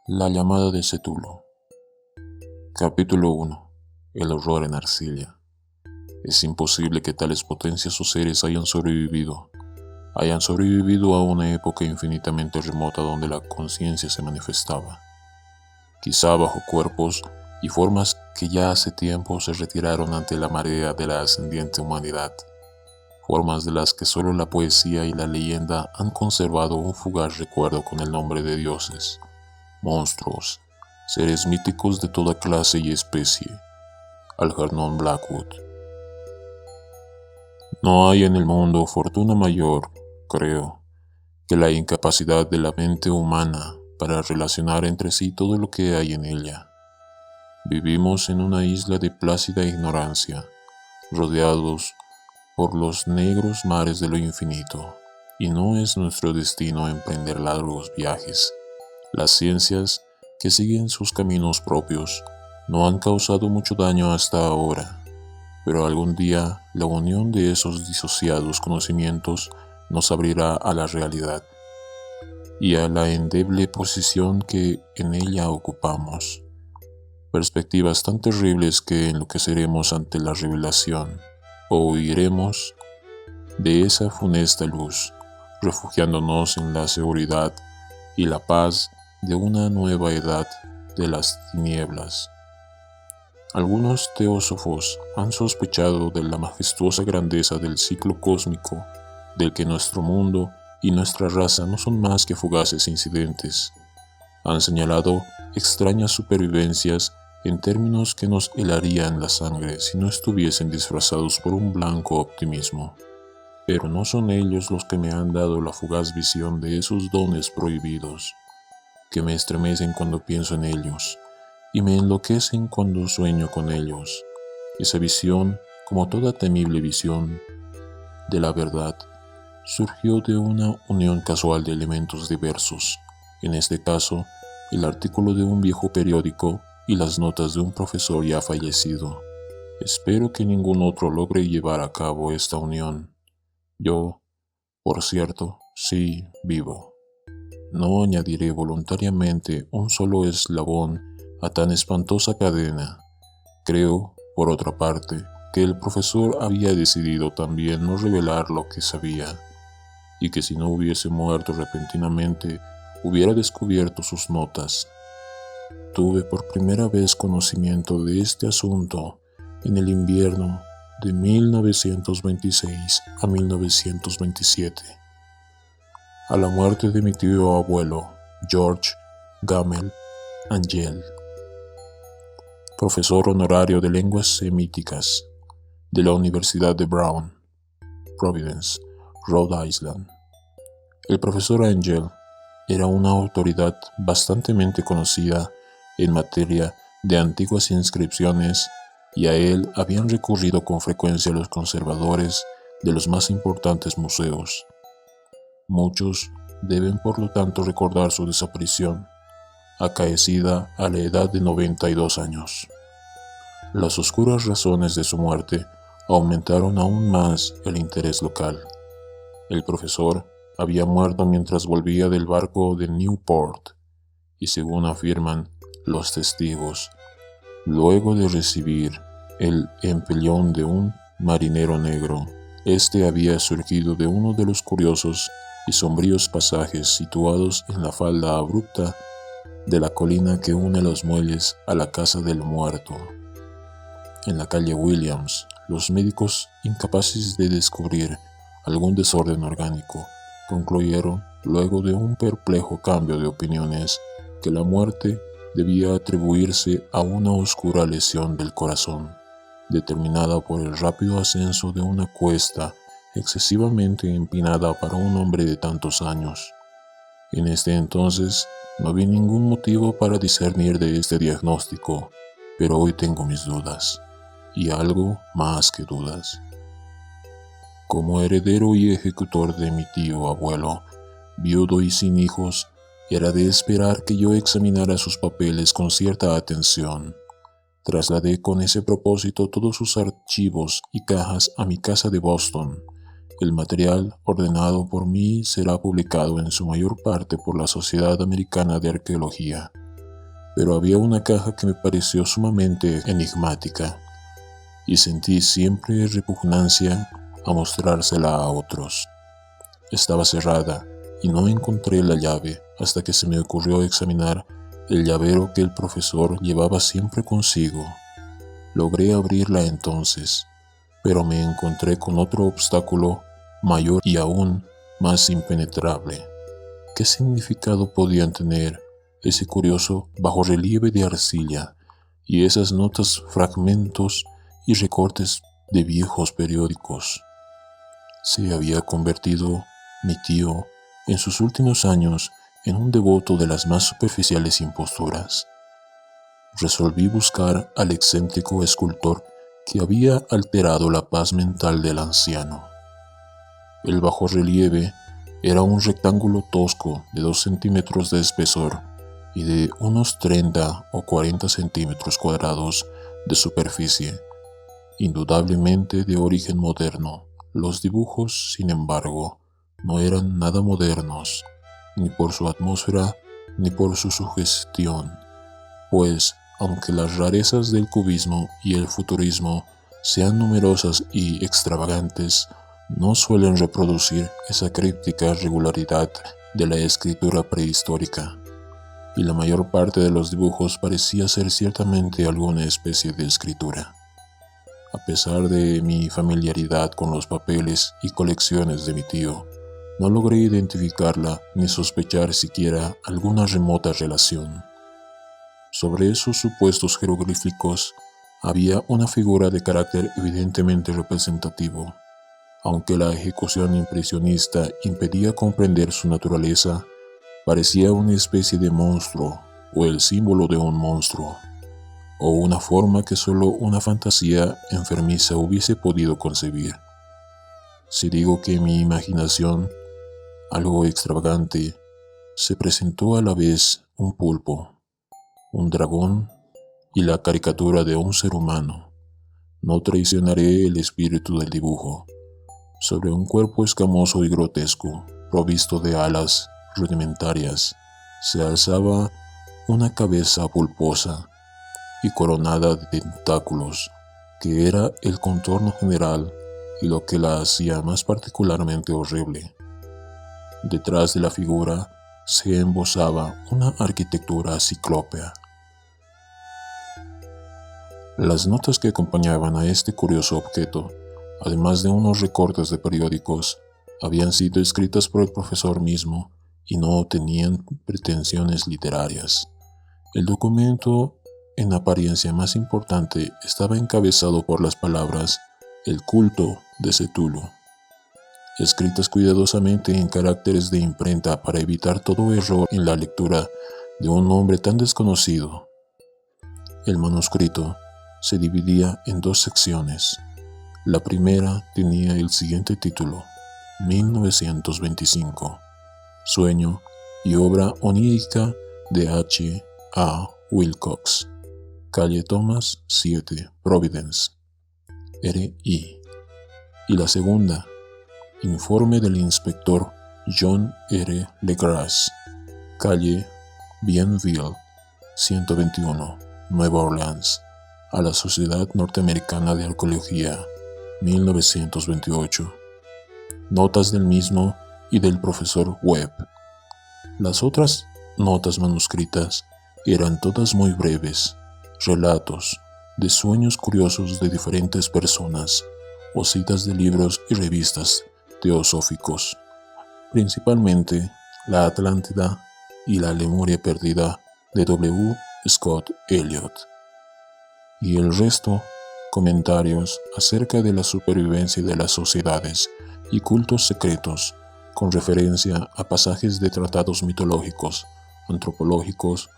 La llamada de Cthulhu. Capítulo 1. El horror en Arcilia. Es imposible que tales potencias o seres hayan sobrevivido a una época infinitamente remota donde la conciencia se manifestaba, quizá bajo cuerpos y formas que ya hace tiempo se retiraron ante la marea de la ascendiente humanidad, formas de las que solo la poesía y la leyenda han conservado un fugaz recuerdo con el nombre de dioses, monstruos, seres míticos de toda clase y especie. Algernon Blackwood. No hay en el mundo fortuna mayor, creo, que la incapacidad de la mente humana para relacionar entre sí todo lo que hay en ella. Vivimos en una isla de plácida ignorancia, rodeados por los negros mares de lo infinito, y no es nuestro destino emprender largos viajes. Las ciencias, que siguen sus caminos propios, no han causado mucho daño hasta ahora, pero algún día la unión de esos disociados conocimientos nos abrirá a la realidad y a la endeble posición que en ella ocupamos, perspectivas tan terribles que enloqueceremos ante la revelación, o huiremos de esa funesta luz, refugiándonos en la seguridad y la paz de una nueva edad de las tinieblas. Algunos teósofos han sospechado de la majestuosa grandeza del ciclo cósmico, del que nuestro mundo y nuestra raza no son más que fugaces incidentes. Han señalado extrañas supervivencias en términos que nos helarían la sangre si no estuviesen disfrazados por un blanco optimismo. Pero no son ellos los que me han dado la fugaz visión de esos dones prohibidos, que me estremecen cuando pienso en ellos, y me enloquecen cuando sueño con ellos. Esa visión, como toda temible visión de la verdad, surgió de una unión casual de elementos diversos, en este caso, el artículo de un viejo periódico y las notas de un profesor ya fallecido. Espero que ningún otro logre llevar a cabo esta unión. Yo, por cierto, sí vivo. No añadiré voluntariamente un solo eslabón a tan espantosa cadena. Creo, por otra parte, que el profesor había decidido también no revelar lo que sabía, y que si no hubiese muerto repentinamente, hubiera descubierto sus notas. Tuve por primera vez conocimiento de este asunto en el invierno de 1926 a 1927. A la muerte de mi tío abuelo, George Gamel Angel, profesor honorario de lenguas semíticas de la Universidad de Brown, Providence, Rhode Island. El profesor Angel era una autoridad bastante conocida en materia de antiguas inscripciones, y a él habían recurrido con frecuencia los conservadores de los más importantes museos. Muchos deben por lo tanto recordar su desaparición, acaecida a la edad de 92 años. Las oscuras razones de su muerte aumentaron aún más el interés local. El profesor había muerto mientras volvía del barco de Newport, y según afirman los testigos, luego de recibir el empellón de un marinero negro, este había surgido de uno de los curiosos y sombríos pasajes situados en la falda abrupta de la colina que une los muelles a la casa del muerto. En la calle Williams, los médicos, incapaces de descubrir algún desorden orgánico, concluyeron, luego de un perplejo cambio de opiniones, que la muerte debía atribuirse a una oscura lesión del corazón, determinada por el rápido ascenso de una cuesta excesivamente empinada para un hombre de tantos años. En este entonces no vi ningún motivo para discernir de este diagnóstico, pero hoy tengo mis dudas, y algo más que dudas. Como heredero y ejecutor de mi tío abuelo, viudo y sin hijos, era de esperar que yo examinara sus papeles con cierta atención. Trasladé con ese propósito todos sus archivos y cajas a mi casa de Boston. El material ordenado por mí será publicado en su mayor parte por la Sociedad Americana de Arqueología, pero había una caja que me pareció sumamente enigmática y sentí siempre repugnancia a mostrársela a otros. Estaba cerrada y no encontré la llave hasta que se me ocurrió examinar el llavero que el profesor llevaba siempre consigo. Logré abrirla entonces, pero me encontré con otro obstáculo mayor y aún más impenetrable. ¿Qué significado podían tener ese curioso bajorrelieve de arcilla y esas notas, fragmentos y recortes de viejos periódicos? Se había convertido mi tío en sus últimos años en un devoto de las más superficiales imposturas. Resolví buscar al excéntrico escultor que había alterado la paz mental del anciano. El bajorrelieve era un rectángulo tosco de 2 centímetros de espesor y de unos 30 o 40 centímetros cuadrados de superficie, indudablemente de origen moderno. Los dibujos, sin embargo, no eran nada modernos, ni por su atmósfera ni por su sugestión, pues, aunque las rarezas del cubismo y el futurismo sean numerosas y extravagantes, no suelen reproducir esa críptica regularidad de la escritura prehistórica, y la mayor parte de los dibujos parecía ser ciertamente alguna especie de escritura. A pesar de mi familiaridad con los papeles y colecciones de mi tío, no logré identificarla ni sospechar siquiera alguna remota relación. Sobre esos supuestos jeroglíficos había una figura de carácter evidentemente representativo. Aunque la ejecución impresionista impedía comprender su naturaleza, parecía una especie de monstruo o el símbolo de un monstruo, o una forma que solo una fantasía enfermiza hubiese podido concebir. Si digo que mi imaginación, algo extravagante, se presentó a la vez un pulpo, un dragón y la caricatura de un ser humano, no traicionaré el espíritu del dibujo. Sobre un cuerpo escamoso y grotesco, provisto de alas rudimentarias, se alzaba una cabeza pulposa y coronada de tentáculos, que era el contorno general y lo que la hacía más particularmente horrible. Detrás de la figura se embosaba una arquitectura ciclópea. Las notas que acompañaban a este curioso objeto, además de unos recortes de periódicos, habían sido escritas por el profesor mismo y no tenían pretensiones literarias. El documento, en apariencia más importante, estaba encabezado por las palabras "El culto de Cthulhu", escritas cuidadosamente en caracteres de imprenta para evitar todo error en la lectura de un nombre tan desconocido. El manuscrito se dividía en 2 secciones. La primera tenía el siguiente título: 1925, sueño y obra onírica de H. A. Wilcox, calle Thomas 7, Providence, R.I. Y la segunda, informe del inspector John R. Legras, calle Bienville 121, Nueva Orleans, a la Sociedad Norteamericana de Arqueología, 1928. Notas del mismo y del profesor Webb. Las otras notas manuscritas eran todas muy breves, relatos de sueños curiosos de diferentes personas o citas de libros y revistas teosóficos, principalmente La Atlántida y La Lemuria Perdida de W. Scott Elliot, y el resto comentarios acerca de la supervivencia de las sociedades y cultos secretos, con referencia a pasajes de tratados mitológicos, antropológicos,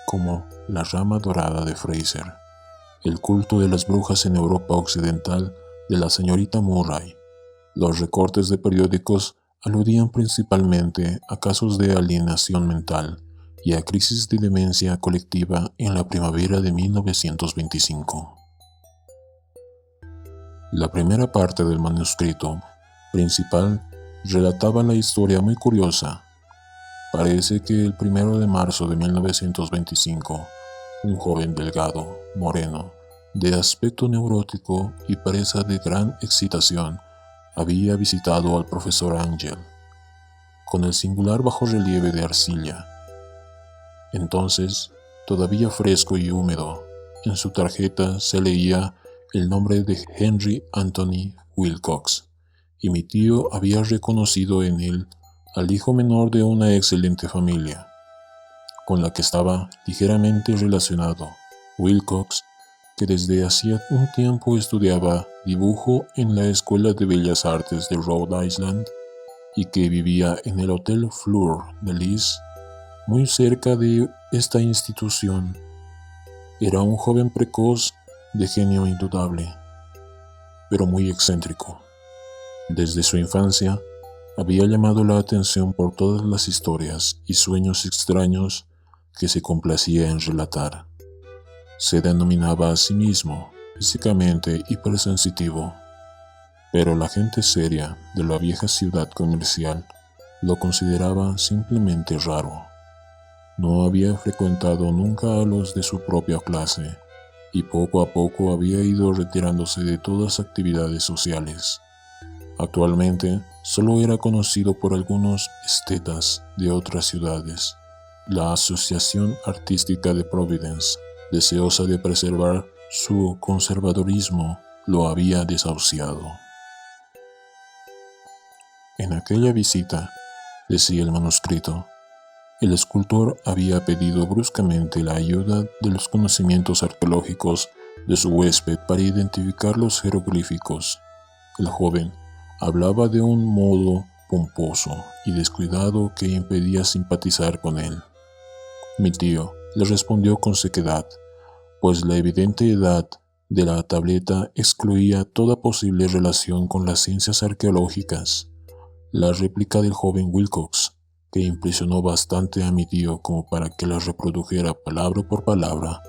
como La Rama Dorada de Fraser, el culto de las brujas en Europa Occidental de la señorita Murray. Los recortes de periódicos aludían principalmente a casos de alienación mental y a crisis de demencia colectiva en la primavera de 1925. La primera parte del manuscrito principal relataba la historia muy curiosa Parece que el 1 de marzo de 1925, un joven delgado, moreno, de aspecto neurótico y presa de gran excitación, había visitado al profesor Angel, con el singular bajorrelieve de arcilla. Entonces, todavía fresco y húmedo, en su tarjeta se leía el nombre de Henry Anthony Wilcox, y mi tío había reconocido en él al hijo menor de una excelente familia, con la que estaba ligeramente relacionado, Wilcox, que desde hacía un tiempo estudiaba dibujo en la Escuela de Bellas Artes de Rhode Island y que vivía en el Hotel Fleur de Lis, muy cerca de esta institución. Era un joven precoz de genio indudable, pero muy excéntrico. Desde su infancia, había llamado la atención por todas las historias y sueños extraños que se complacía en relatar. Se denominaba a sí mismo físicamente hipersensitivo, pero la gente seria de la vieja ciudad comercial lo consideraba simplemente raro. No había frecuentado nunca a los de su propia clase y poco a poco había ido retirándose de todas actividades sociales. Actualmente solo era conocido por algunos estetas de otras ciudades. La Asociación Artística de Providence, deseosa de preservar su conservadurismo, lo había desahuciado. En aquella visita, decía el manuscrito, el escultor había pedido bruscamente la ayuda de los conocimientos arqueológicos de su huésped para identificar los jeroglíficos. El joven hablaba de un modo pomposo y descuidado que impedía simpatizar con él. Mi tío le respondió con sequedad, pues la evidente edad de la tableta excluía toda posible relación con las ciencias arqueológicas. La réplica del joven Wilcox, que impresionó bastante a mi tío como para que la reprodujera palabra por palabra,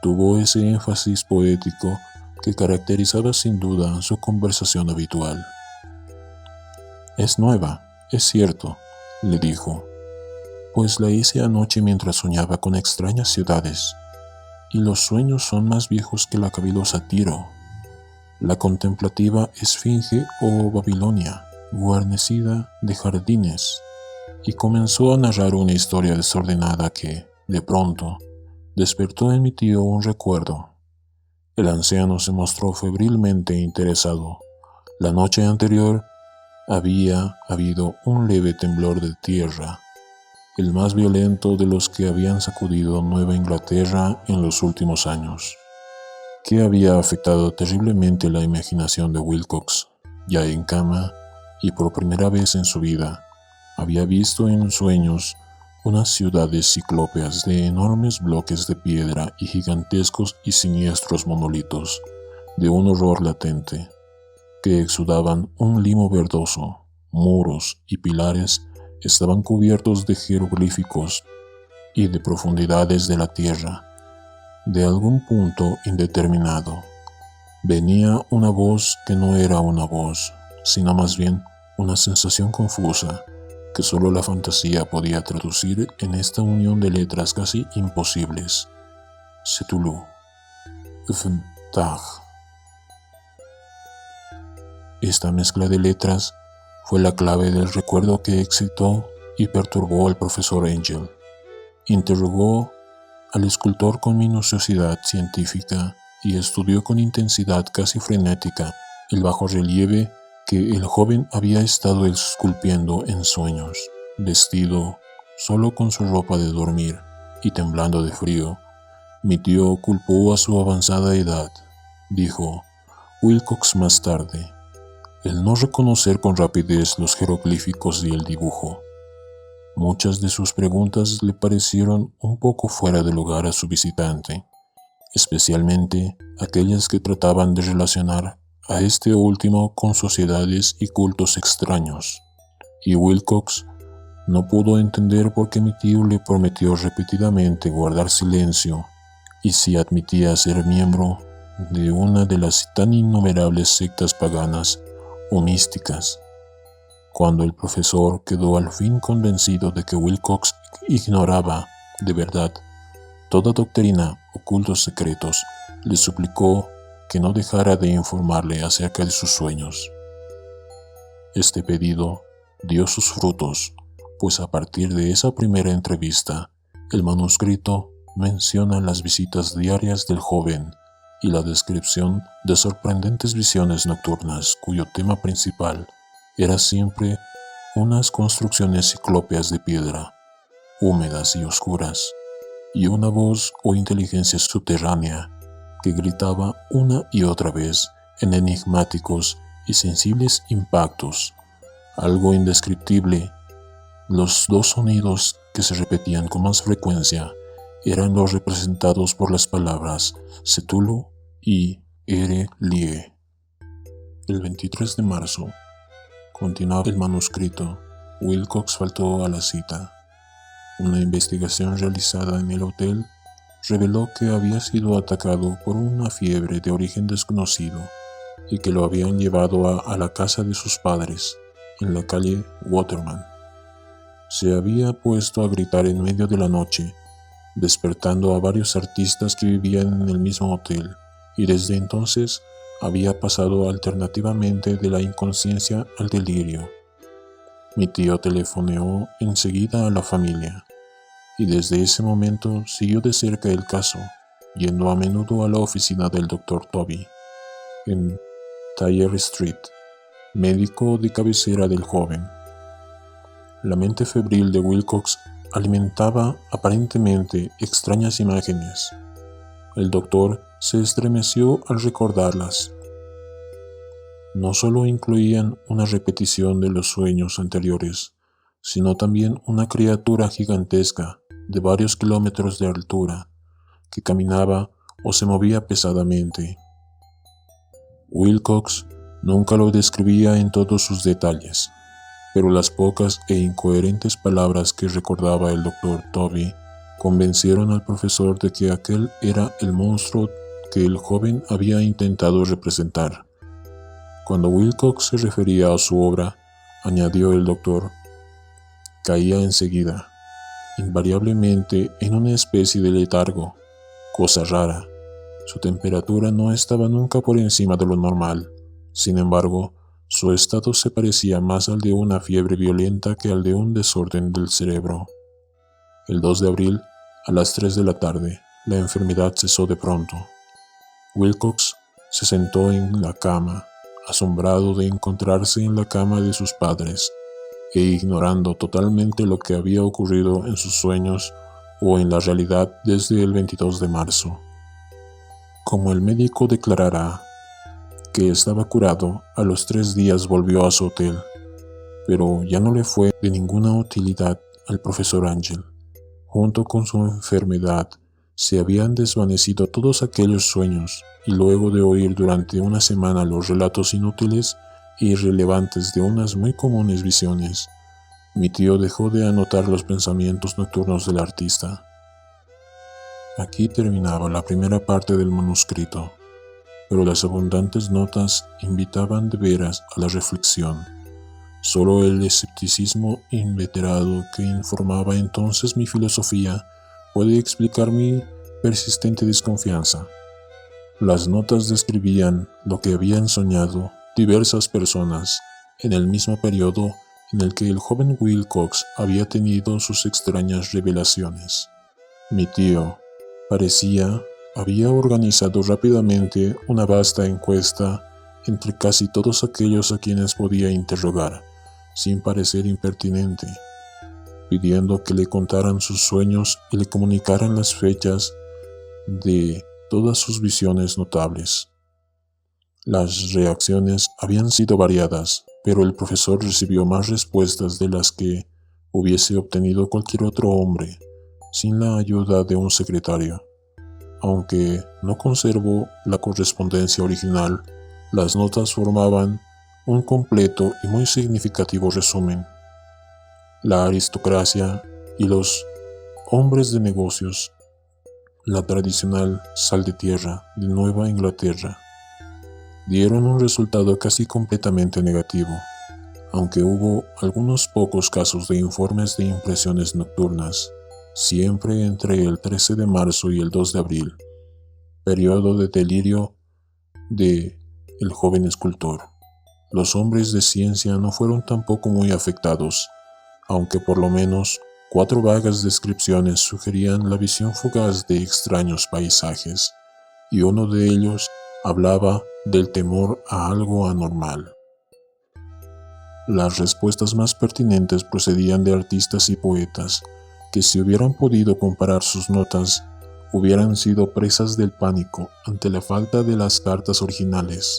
tuvo ese énfasis poético que caracterizaba sin duda su conversación habitual. «Es nueva, es cierto», le dijo, «pues la hice anoche mientras soñaba con extrañas ciudades, y los sueños son más viejos que la cavilosa Tiro, la contemplativa Esfinge o Babilonia, guarnecida de jardines», y comenzó a narrar una historia desordenada que, de pronto, despertó en mi tío un recuerdo. El anciano se mostró febrilmente interesado. La noche anterior había habido un leve temblor de tierra, el más violento de los que habían sacudido Nueva Inglaterra en los últimos años, que había afectado terriblemente la imaginación de Wilcox. Ya en cama, y por primera vez en su vida, había visto en sueños unas ciudades ciclópeas de enormes bloques de piedra y gigantescos y siniestros monolitos, de un horror latente, que exudaban un limo verdoso. Muros y pilares estaban cubiertos de jeroglíficos y de profundidades de la tierra. De algún punto indeterminado, venía una voz que no era una voz, sino más bien una sensación confusa, que solo la fantasía podía traducir en esta unión de letras casi imposibles. Cthulhu, Vntag. Esta mezcla de letras fue la clave del recuerdo que excitó y perturbó al profesor Angel. Interrogó al escultor con minuciosidad científica y estudió con intensidad casi frenética el bajorrelieve que el joven había estado esculpiendo en sueños. Vestido solo con su ropa de dormir y temblando de frío, mi tío culpó a su avanzada edad, dijo Wilcox más tarde, el no reconocer con rapidez los jeroglíficos y el dibujo. Muchas de sus preguntas le parecieron un poco fuera de lugar a su visitante, especialmente aquellas que trataban de relacionar a este último con sociedades y cultos extraños, y Wilcox no pudo entender por qué mi tío le prometió repetidamente guardar silencio y si admitía ser miembro de una de las tan innumerables sectas paganas o místicas. Cuando el profesor quedó al fin convencido de que Wilcox ignoraba, de verdad, toda doctrina o cultos secretos, le suplicó que no dejara de informarle acerca de sus sueños. Este pedido dio sus frutos, pues a partir de esa primera entrevista, el manuscrito menciona las visitas diarias del joven y la descripción de sorprendentes visiones nocturnas cuyo tema principal era siempre unas construcciones ciclópeas de piedra, húmedas y oscuras, y una voz o inteligencia subterránea que gritaba una y otra vez en enigmáticos y sensibles impactos, algo indescriptible. Los dos sonidos que se repetían con más frecuencia eran los representados por las palabras Cthulhu y Ere-Lie. El 23 de marzo, continuaba el manuscrito, Wilcox faltó a la cita. Una investigación realizada en el hotel reveló que había sido atacado por una fiebre de origen desconocido y que lo habían llevado a la casa de sus padres, en la calle Waterman. Se había puesto a gritar en medio de la noche, despertando a varios artistas que vivían en el mismo hotel, y desde entonces había pasado alternativamente de la inconsciencia al delirio. Mi tío telefoneó enseguida a la familia, y desde ese momento siguió de cerca el caso, yendo a menudo a la oficina del Dr. Toby, en Thayer Street, médico de cabecera del joven. La mente febril de Wilcox alimentaba aparentemente extrañas imágenes. El doctor se estremeció al recordarlas. No solo incluían una repetición de los sueños anteriores, sino también una criatura gigantesca de varios kilómetros de altura, que caminaba o se movía pesadamente. Wilcox nunca lo describía en todos sus detalles, pero las pocas e incoherentes palabras que recordaba el Dr. Toby convencieron al profesor de que aquel era el monstruo que el joven había intentado representar. Cuando Wilcox se refería a su obra, añadió el doctor, caía enseguida, invariablemente en una especie de letargo, cosa rara. Su temperatura no estaba nunca por encima de lo normal. Sin embargo, su estado se parecía más al de una fiebre violenta que al de un desorden del cerebro. El 2 de abril, a las 3 de la tarde, la enfermedad cesó de pronto. Wilcox se sentó en la cama, asombrado de encontrarse en la cama de sus padres, e ignorando totalmente lo que había ocurrido en sus sueños o en la realidad desde el 22 de marzo. Como el médico declarará que estaba curado, a los 3 días volvió a su hotel, pero ya no le fue de ninguna utilidad al profesor Angell. Junto con su enfermedad, se habían desvanecido todos aquellos sueños, y luego de oír durante una semana los relatos inútiles e irrelevantes de unas muy comunes visiones, mi tío dejó de anotar los pensamientos nocturnos del artista. Aquí terminaba la primera parte del manuscrito, pero las abundantes notas invitaban de veras a la reflexión. Solo el escepticismo inveterado que informaba entonces mi filosofía puede explicar mi persistente desconfianza. Las notas describían lo que habían soñado diversas personas en el mismo periodo en el que el joven Wilcox había tenido sus extrañas revelaciones. Mi tío, parecía, había organizado rápidamente una vasta encuesta entre casi todos aquellos a quienes podía interrogar, sin parecer impertinente, pidiendo que le contaran sus sueños y le comunicaran las fechas de todas sus visiones notables. Las reacciones habían sido variadas, pero el profesor recibió más respuestas de las que hubiese obtenido cualquier otro hombre, sin la ayuda de un secretario. Aunque no conservó la correspondencia original, las notas formaban un completo y muy significativo resumen. La aristocracia y los hombres de negocios, la tradicional sal de tierra de Nueva Inglaterra, dieron un resultado casi completamente negativo. aunque hubo algunos pocos casos de informes de impresiones nocturnas, siempre entre el 13 de marzo y el 2 de abril, periodo de delirio de el joven escultor. Los hombres de ciencia no fueron tampoco muy afectados, aunque por lo menos 4 vagas descripciones sugerían la visión fugaz de extraños paisajes, y uno de ellos hablaba del temor a algo anormal. Las respuestas más pertinentes procedían de artistas y poetas, que si hubieran podido comparar sus notas, hubieran sido presas del pánico ante la falta de las cartas originales.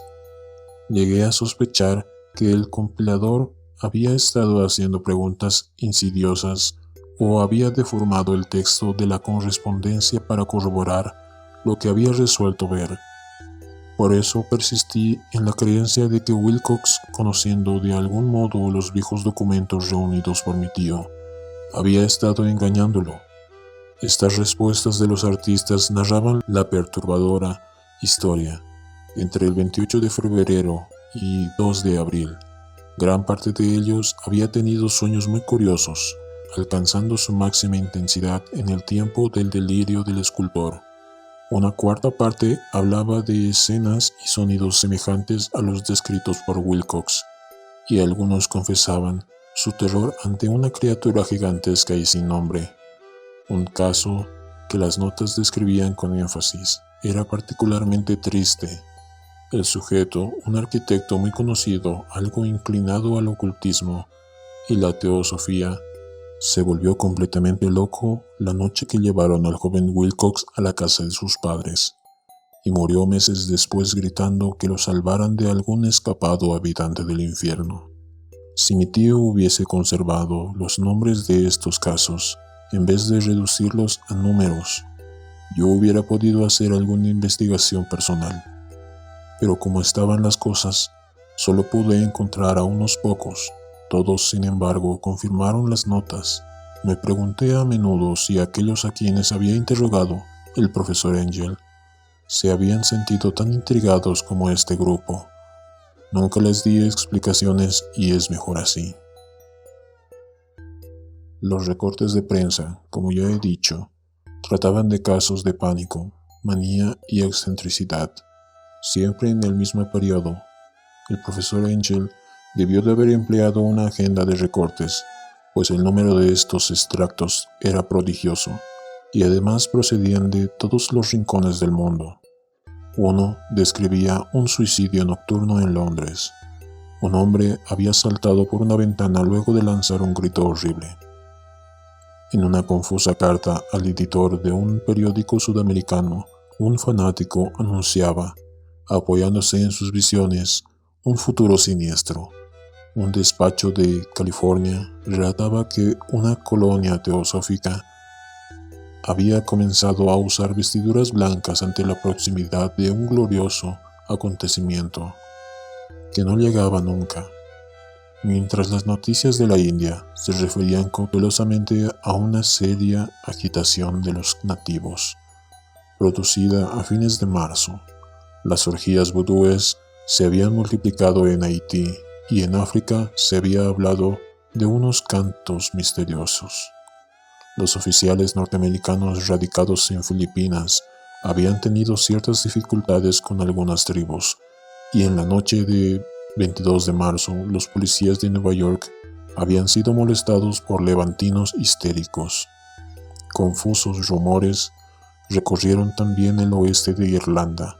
Llegué a sospechar que el compilador había estado haciendo preguntas insidiosas o había deformado el texto de la correspondencia para corroborar lo que había resuelto ver. Por eso persistí en la creencia de que Wilcox, conociendo de algún modo los viejos documentos reunidos por mi tío, había estado engañándolo. Estas respuestas de los artistas narraban la perturbadora historia. Entre el 28 de febrero y 2 de abril, gran parte de ellos había tenido sueños muy curiosos, alcanzando su máxima intensidad en el tiempo del delirio del escultor. Una cuarta parte hablaba de escenas y sonidos semejantes a los descritos por Wilcox, y algunos confesaban su terror ante una criatura gigantesca y sin nombre. Un caso que las notas describían con énfasis era particularmente triste. El sujeto, un arquitecto muy conocido, algo inclinado al ocultismo y la teosofía, se volvió completamente loco la noche que llevaron al joven Wilcox a la casa de sus padres, y murió meses después gritando que lo salvaran de algún escapado habitante del infierno. Si mi tío hubiese conservado los nombres de estos casos, en vez de reducirlos a números, yo hubiera podido hacer alguna investigación personal. Pero como estaban las cosas, solo pude encontrar a unos pocos. Todos, sin embargo, confirmaron las notas. Me pregunté a menudo si aquellos a quienes había interrogado el profesor Angel se habían sentido tan intrigados como este grupo. Nunca les di explicaciones y es mejor así. Los recortes de prensa, como ya he dicho, trataban de casos de pánico, manía y excentricidad. Siempre en el mismo periodo, el profesor Angel debió de haber empleado una agenda de recortes, pues el número de estos extractos era prodigioso, y además procedían de todos los rincones del mundo. Uno describía un suicidio nocturno en Londres. Un hombre había saltado por una ventana luego de lanzar un grito horrible. En una confusa carta al editor de un periódico sudamericano, un fanático anunciaba, apoyándose en sus visiones, un futuro siniestro. Un despacho de California relataba que una colonia teosófica había comenzado a usar vestiduras blancas ante la proximidad de un glorioso acontecimiento que no llegaba nunca, mientras las noticias de la India se referían cautelosamente a una seria agitación de los nativos, producida a fines de marzo. Las orgías vudúes se habían multiplicado en Haití y en África se había hablado de unos cantos misteriosos. Los oficiales norteamericanos radicados en Filipinas habían tenido ciertas dificultades con algunas tribus, y en la noche de 22 de marzo los policías de Nueva York habían sido molestados por levantinos histéricos. Confusos rumores recorrieron también el oeste de Irlanda,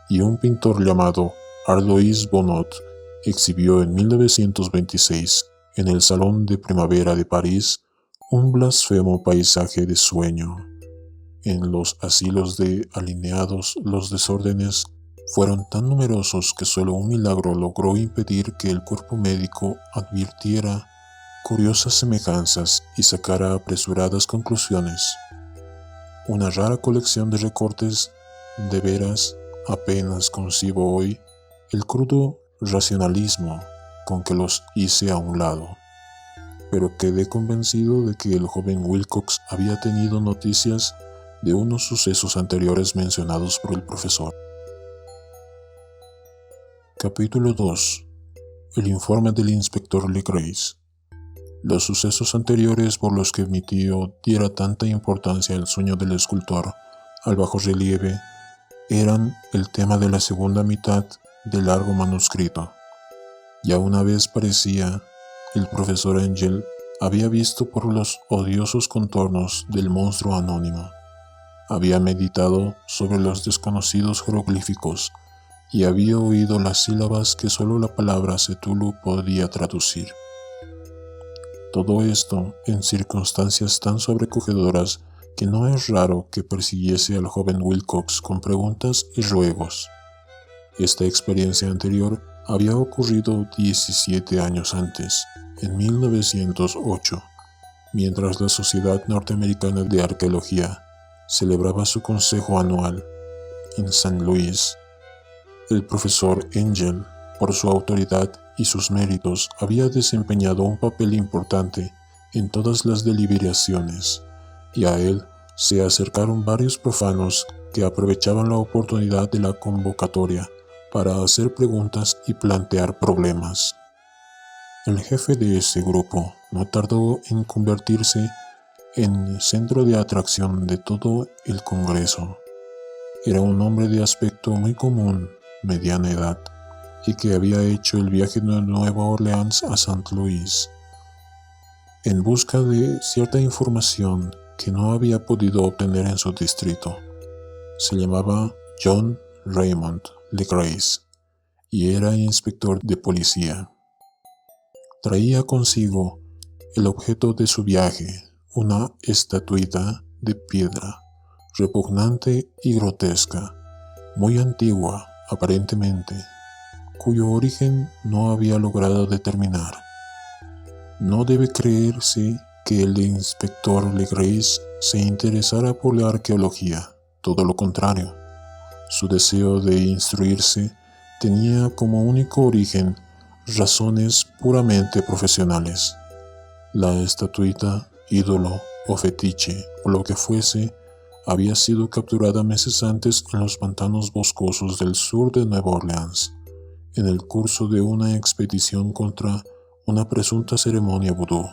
y un pintor llamado Arlois Bonnot exhibió en 1926 en el Salón de Primavera de París un blasfemo paisaje de sueño. En los asilos de alineados los desórdenes fueron tan numerosos que solo un milagro logró impedir que el cuerpo médico advirtiera curiosas semejanzas y sacara apresuradas conclusiones. Una rara colección de recortes, de veras apenas concibo hoy el crudo racionalismo con que los hice a un lado, pero quedé convencido de que el joven Wilcox había tenido noticias de unos sucesos anteriores mencionados por el profesor. Capítulo 2. el informe del inspector Legrace. Los sucesos anteriores por los que mi tío diera tanta importancia al sueño del escultor al bajorrelieve eran el tema de la segunda mitad del largo manuscrito. Ya una vez parecía, el profesor Angel había visto por los odiosos contornos del monstruo anónimo. Había meditado sobre los desconocidos jeroglíficos y había oído las sílabas que solo la palabra Cthulhu podía traducir. Todo esto en circunstancias tan sobrecogedoras que no es raro que persiguiese al joven Wilcox con preguntas y ruegos. Esta experiencia anterior había ocurrido 17 años antes, en 1908, mientras la Sociedad Norteamericana de Arqueología celebraba su consejo anual en St. Louis. El profesor Angel, por su autoridad y sus méritos, había desempeñado un papel importante en todas las deliberaciones, y a él se acercaron varios profanos que aprovechaban la oportunidad de la convocatoria para hacer preguntas y plantear problemas. El jefe de ese grupo no tardó en convertirse en centro de atracción de todo el Congreso. Era un hombre de aspecto muy común, mediana edad, y que había hecho el viaje de Nueva Orleans a St. Louis en busca de cierta información que no había podido obtener en su distrito. Se llamaba John Raymond Legrace y era inspector de policía. Traía consigo el objeto de su viaje, una estatuita de piedra, repugnante y grotesca, muy antigua aparentemente, cuyo origen no había logrado determinar. No debe creerse que el inspector Legrace se interesara por la arqueología, todo lo contrario. Su deseo de instruirse tenía como único origen razones puramente profesionales. La estatuita, ídolo o fetiche o lo que fuese, había sido capturada meses antes en los pantanos boscosos del sur de Nueva Orleans, en el curso de una expedición contra una presunta ceremonia vudú.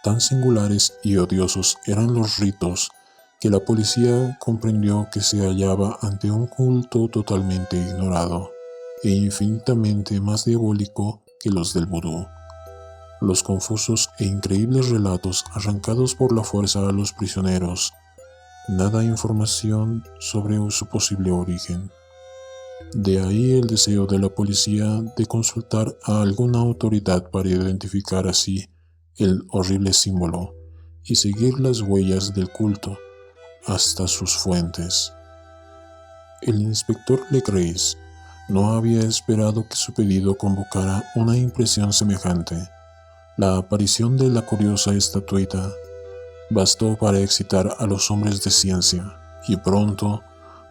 Tan singulares y odiosos eran los ritos que la policía comprendió que se hallaba ante un culto totalmente ignorado e infinitamente más diabólico que los del vudú. Los confusos e increíbles relatos arrancados por la fuerza a los prisioneros, nada información sobre su posible origen. De ahí el deseo de la policía de consultar a alguna autoridad para identificar así el horrible símbolo y seguir las huellas del culto hasta sus fuentes. El inspector Legrace no había esperado que su pedido convocara una impresión semejante. La aparición de la curiosa estatuita bastó para excitar a los hombres de ciencia, y pronto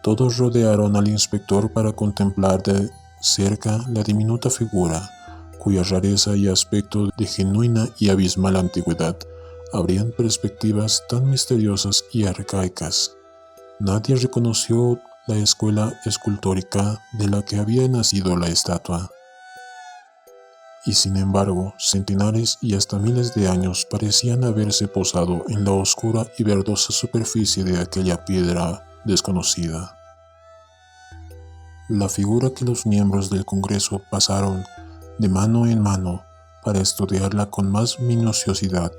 todos rodearon al inspector para contemplar de cerca la diminuta figura, cuya rareza y aspecto de genuina y abismal antigüedad abrían perspectivas tan misteriosas y arcaicas. Nadie reconoció la escuela escultórica de la que había nacido la estatua. Y sin embargo, centenares y hasta miles de años parecían haberse posado en la oscura y verdosa superficie de aquella piedra desconocida. La figura que los miembros del Congreso pasaron de mano en mano para estudiarla con más minuciosidad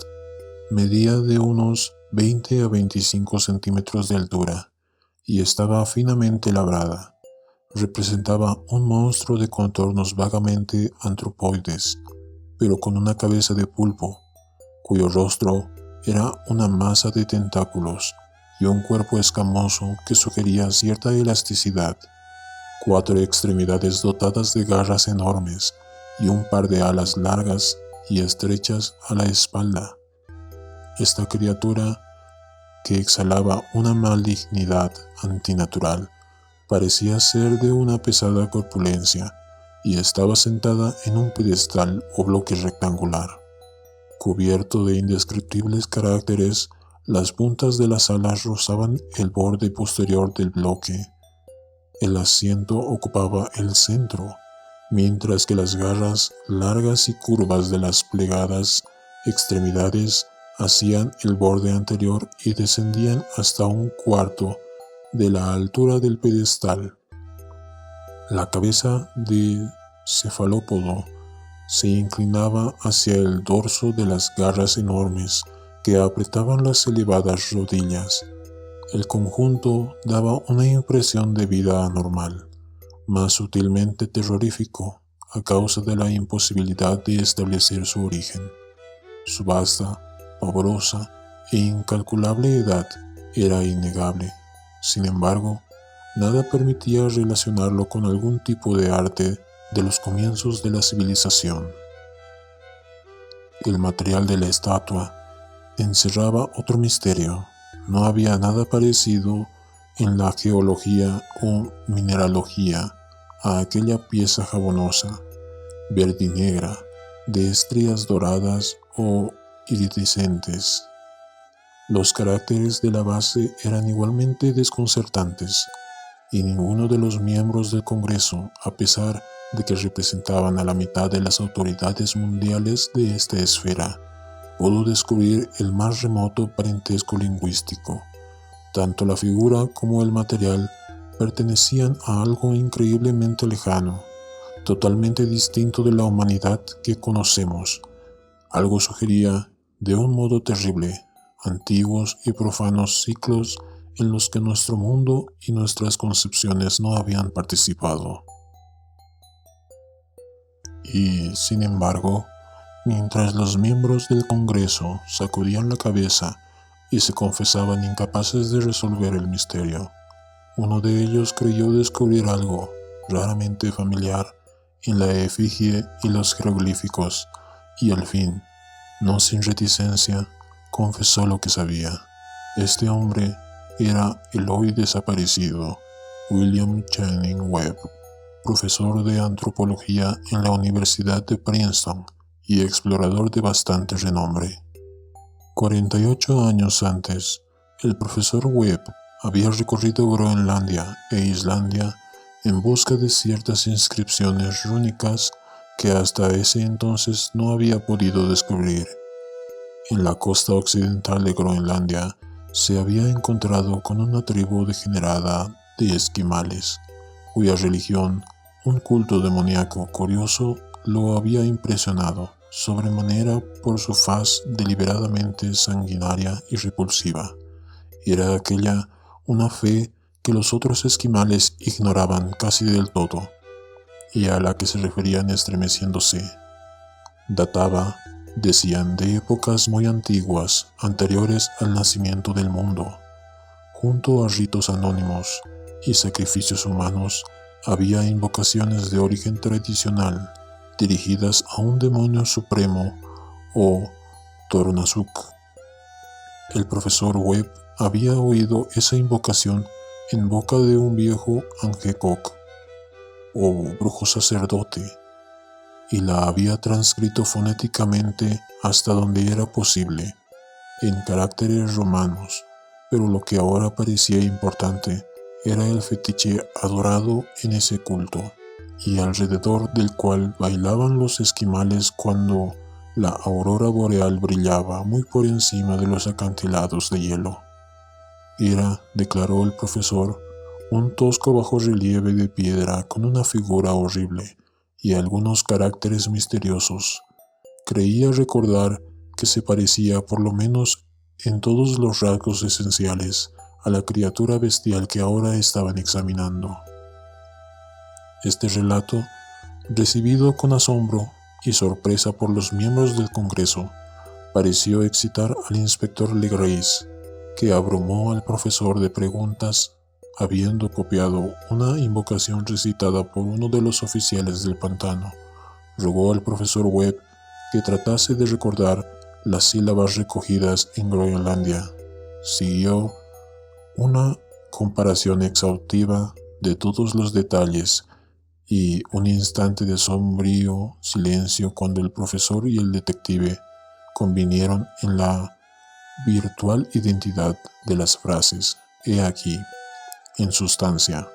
medía de unos 20 a 25 centímetros de altura y estaba finamente labrada. Representaba un monstruo de contornos vagamente antropoides, pero con una cabeza de pulpo, cuyo rostro era una masa de tentáculos y un cuerpo escamoso que sugería cierta elasticidad, 4 extremidades dotadas de garras enormes y un par de alas largas y estrechas a la espalda. Esta criatura, que exhalaba una malignidad antinatural, parecía ser de una pesada corpulencia y estaba sentada en un pedestal o bloque rectangular. Cubierto de indescriptibles caracteres, las puntas de las alas rozaban el borde posterior del bloque. El asiento ocupaba el centro mientras que las garras largas y curvas de las plegadas extremidades hacían el borde anterior y descendían hasta un cuarto de la altura del pedestal. La cabeza de cefalópodo se inclinaba hacia el dorso de las garras enormes que apretaban las elevadas rodillas. El conjunto daba una impresión de vida anormal, más sutilmente terrorífico a causa de la imposibilidad de establecer su origen. Su vasta, pavorosa e incalculable edad era innegable. Sin embargo, nada permitía relacionarlo con algún tipo de arte de los comienzos de la civilización. El material de la estatua encerraba otro misterio. No había nada parecido en la geología o mineralogía a aquella pieza jabonosa, verde y negra, de estrías doradas o iridiscentes. Los caracteres de la base eran igualmente desconcertantes, y ninguno de los miembros del Congreso, a pesar de que representaban a la mitad de las autoridades mundiales de esta esfera, pudo descubrir el más remoto parentesco lingüístico. Tanto la figura como el material pertenecían a algo increíblemente lejano, totalmente distinto de la humanidad que conocemos. Algo sugería, de un modo terrible, antiguos y profanos ciclos en los que nuestro mundo y nuestras concepciones no habían participado. Y, sin embargo, mientras los miembros del Congreso sacudían la cabeza y se confesaban incapaces de resolver el misterio, uno de ellos creyó descubrir algo raramente familiar en la efigie y los jeroglíficos, y al fin, no sin reticencia, confesó lo que sabía. Este hombre era el hoy desaparecido William Channing Webb, profesor de antropología en la Universidad de Princeton y explorador de bastante renombre. 48 años antes, el profesor Webb había recorrido Groenlandia e Islandia en busca de ciertas inscripciones rúnicas que hasta ese entonces no había podido descubrir. En la costa occidental de Groenlandia se había encontrado con una tribu degenerada de esquimales, cuya religión, un culto demoníaco curioso, lo había impresionado sobremanera por su faz deliberadamente sanguinaria y repulsiva. Era aquella una fe que los otros esquimales ignoraban casi del todo, y a la que se referían estremeciéndose. Databa, decían, de épocas muy antiguas, anteriores al nacimiento del mundo. Junto a ritos anónimos y sacrificios humanos, había invocaciones de origen tradicional dirigidas a un demonio supremo o Tornasuk. El profesor Webb había oído esa invocación en boca de un viejo Angekok o brujo sacerdote, y la había transcrito fonéticamente hasta donde era posible, en caracteres romanos, pero lo que ahora parecía importante era el fetiche adorado en ese culto, y alrededor del cual bailaban los esquimales cuando la aurora boreal brillaba muy por encima de los acantilados de hielo. Era, declaró el profesor, un tosco bajorrelieve de piedra con una figura horrible y algunos caracteres misteriosos. Creía recordar que se parecía, por lo menos en todos los rasgos esenciales, a la criatura bestial que ahora estaban examinando. Este relato, recibido con asombro y sorpresa por los miembros del Congreso, pareció excitar al inspector Legrace, que abrumó al profesor de preguntas, habiendo copiado una invocación recitada por uno de los oficiales del pantano. Rogó al profesor Webb que tratase de recordar las sílabas recogidas en Groenlandia. Siguió una comparación exhaustiva de todos los detalles y un instante de sombrío silencio cuando el profesor y el detective convinieron en la virtual identidad de las frases. He aquí, en sustancia,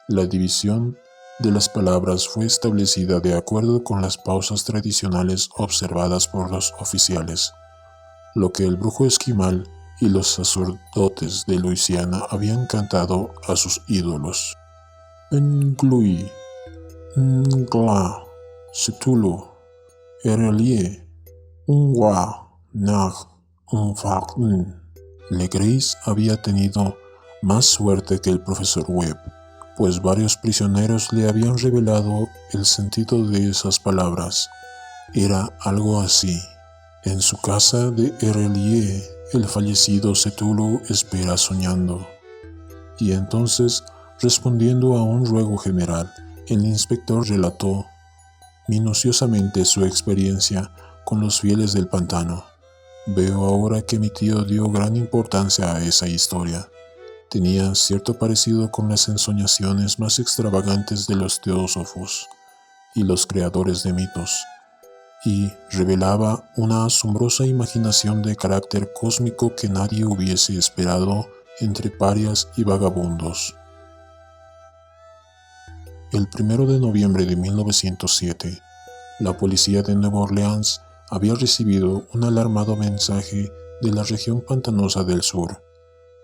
la división de las palabras fue establecida de acuerdo con las pausas tradicionales observadas por los oficiales, lo que el brujo esquimal y los sacerdotes de Luisiana habían cantado a sus ídolos. Ngluy, Ngla, Cthulhu, Erelie, Unwa, Nag, Unfagn. Legris había tenido más suerte que el profesor Webb, pues varios prisioneros le habían revelado el sentido de esas palabras. Era algo así: en su casa de Erelie, el fallecido Cthulhu espera soñando. Y entonces, respondiendo a un ruego general, el inspector relató minuciosamente su experiencia con los fieles del pantano. Veo ahora que mi tío dio gran importancia a esa historia. Tenía cierto parecido con las ensoñaciones más extravagantes de los teósofos y los creadores de mitos, y revelaba una asombrosa imaginación de carácter cósmico que nadie hubiese esperado entre parias y vagabundos. El 1 de noviembre de 1907, la policía de Nueva Orleans había recibido un alarmado mensaje de la región pantanosa del sur.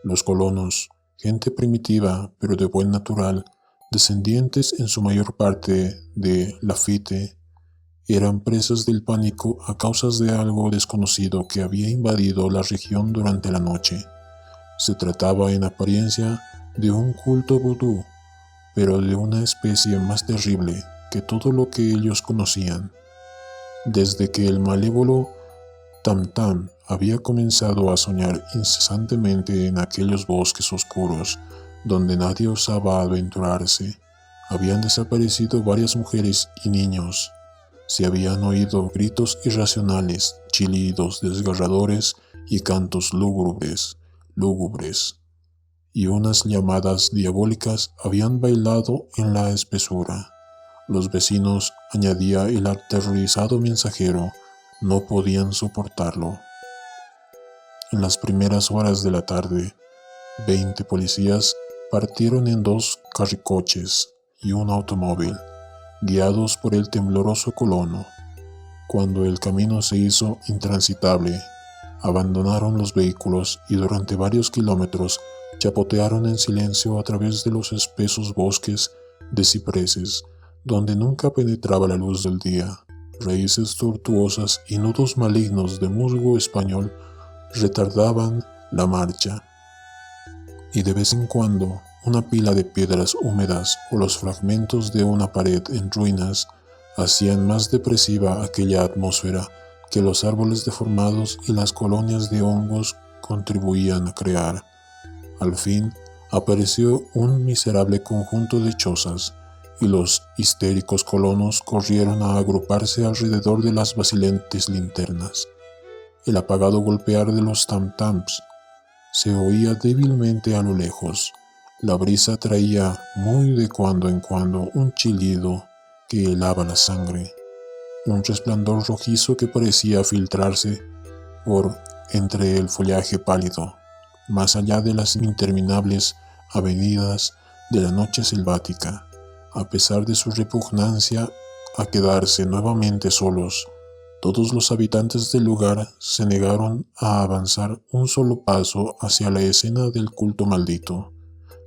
Los colonos, gente primitiva pero de buen natural, descendientes en su mayor parte de Lafitte, eran presas del pánico a causa de algo desconocido que había invadido la región durante la noche. Se trataba en apariencia de un culto vudú, pero de una especie más terrible que todo lo que ellos conocían. Desde que el malévolo Tam Tam había comenzado a soñar incesantemente en aquellos bosques oscuros donde nadie osaba aventurarse, habían desaparecido varias mujeres y niños. Se habían oído gritos irracionales, chillidos desgarradores y cantos lúgubres, y unas llamadas diabólicas habían bailado en la espesura. Los vecinos, añadía el aterrorizado mensajero, no podían soportarlo. En las primeras horas de la tarde, 20 policías partieron en 2 carricoches y un automóvil, guiados por el tembloroso colono. Cuando el camino se hizo intransitable, abandonaron los vehículos y durante varios kilómetros chapotearon en silencio a través de los espesos bosques de cipreses, donde nunca penetraba la luz del día. Raíces tortuosas y nudos malignos de musgo español retardaban la marcha, y de vez en cuando una pila de piedras húmedas o los fragmentos de una pared en ruinas hacían más depresiva aquella atmósfera que los árboles deformados y las colonias de hongos contribuían a crear. Al fin apareció un miserable conjunto de chozas, y los histéricos colonos corrieron a agruparse alrededor de las vacilantes linternas. El apagado golpear de los tam-tams se oía débilmente a lo lejos. La brisa traía muy de cuando en cuando un chillido que helaba la sangre, un resplandor rojizo que parecía filtrarse por entre el follaje pálido, más allá de las interminables avenidas de la noche selvática. A pesar de su repugnancia a quedarse nuevamente solos, todos los habitantes del lugar se negaron a avanzar un solo paso hacia la escena del culto maldito,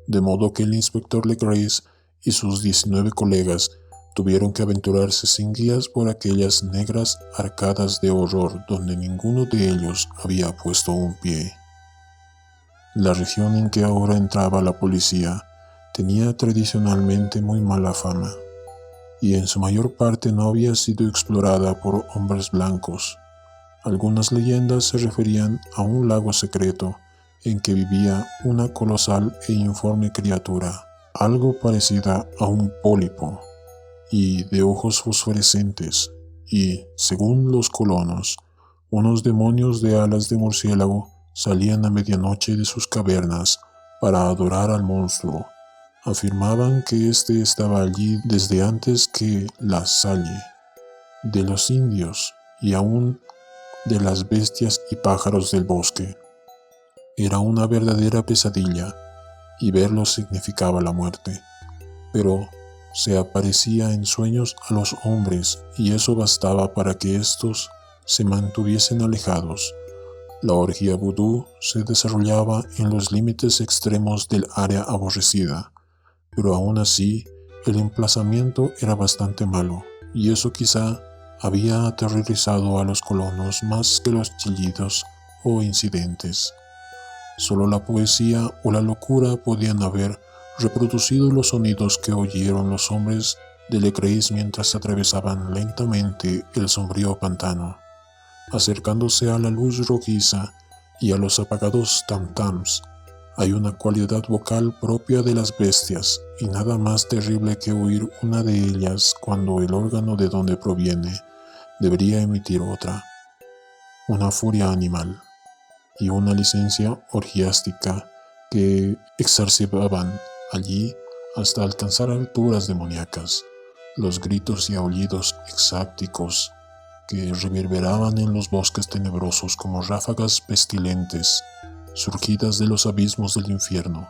de modo que el inspector Legris y sus 19 colegas tuvieron que aventurarse sin guías por aquellas negras arcadas de horror donde ninguno de ellos había puesto un pie. La región en que ahora entraba la policía tenía tradicionalmente muy mala fama, y en su mayor parte no había sido explorada por hombres blancos. Algunas leyendas se referían a un lago secreto en que vivía una colosal e informe criatura, algo parecida a un pólipo, y de ojos fosforescentes, y, según los colonos, unos demonios de alas de murciélago salían a medianoche de sus cavernas para adorar al monstruo. Afirmaban que éste estaba allí desde antes que la Salle, de los indios y aún de las bestias y pájaros del bosque. Era una verdadera pesadilla, y verlo significaba la muerte. Pero, se aparecía en sueños a los hombres y eso bastaba para que éstos se mantuviesen alejados. La orgía vudú se desarrollaba en los límites extremos del área aborrecida, pero aún así el emplazamiento era bastante malo, y eso quizá había aterrorizado a los colonos más que los chillidos o incidentes. Solo la poesía o la locura podían haber reproducido los sonidos que oyeron los hombres de Legreis mientras atravesaban lentamente el sombrío pantano. Acercándose a la luz rojiza y a los apagados tam-tams, hay una cualidad vocal propia de las bestias y nada más terrible que oír una de ellas cuando el órgano de donde proviene debería emitir otra. Una furia animal y una licencia orgiástica que exacerbaban allí hasta alcanzar alturas demoníacas. Los gritos y aullidos exácticos que reverberaban en los bosques tenebrosos como ráfagas pestilentes, surgidas de los abismos del infierno.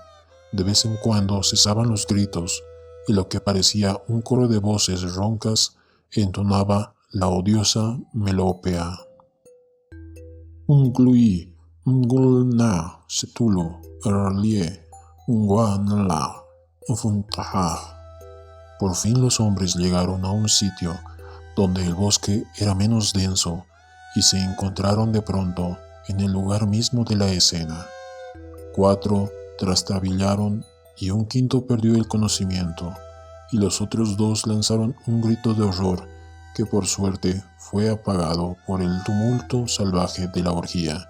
De vez en cuando cesaban los gritos y lo que parecía un coro de voces roncas entonaba la odiosa melopea. Unglui, ungulna, setulu, erlie, unguanla, ufuntaha. Por fin los hombres llegaron a un sitio donde el bosque era menos denso y se encontraron de pronto en el lugar mismo de la escena. 4 trastabillaron y un quinto perdió el conocimiento, y los otros 2 lanzaron un grito de horror que por suerte fue apagado por el tumulto salvaje de la orgía.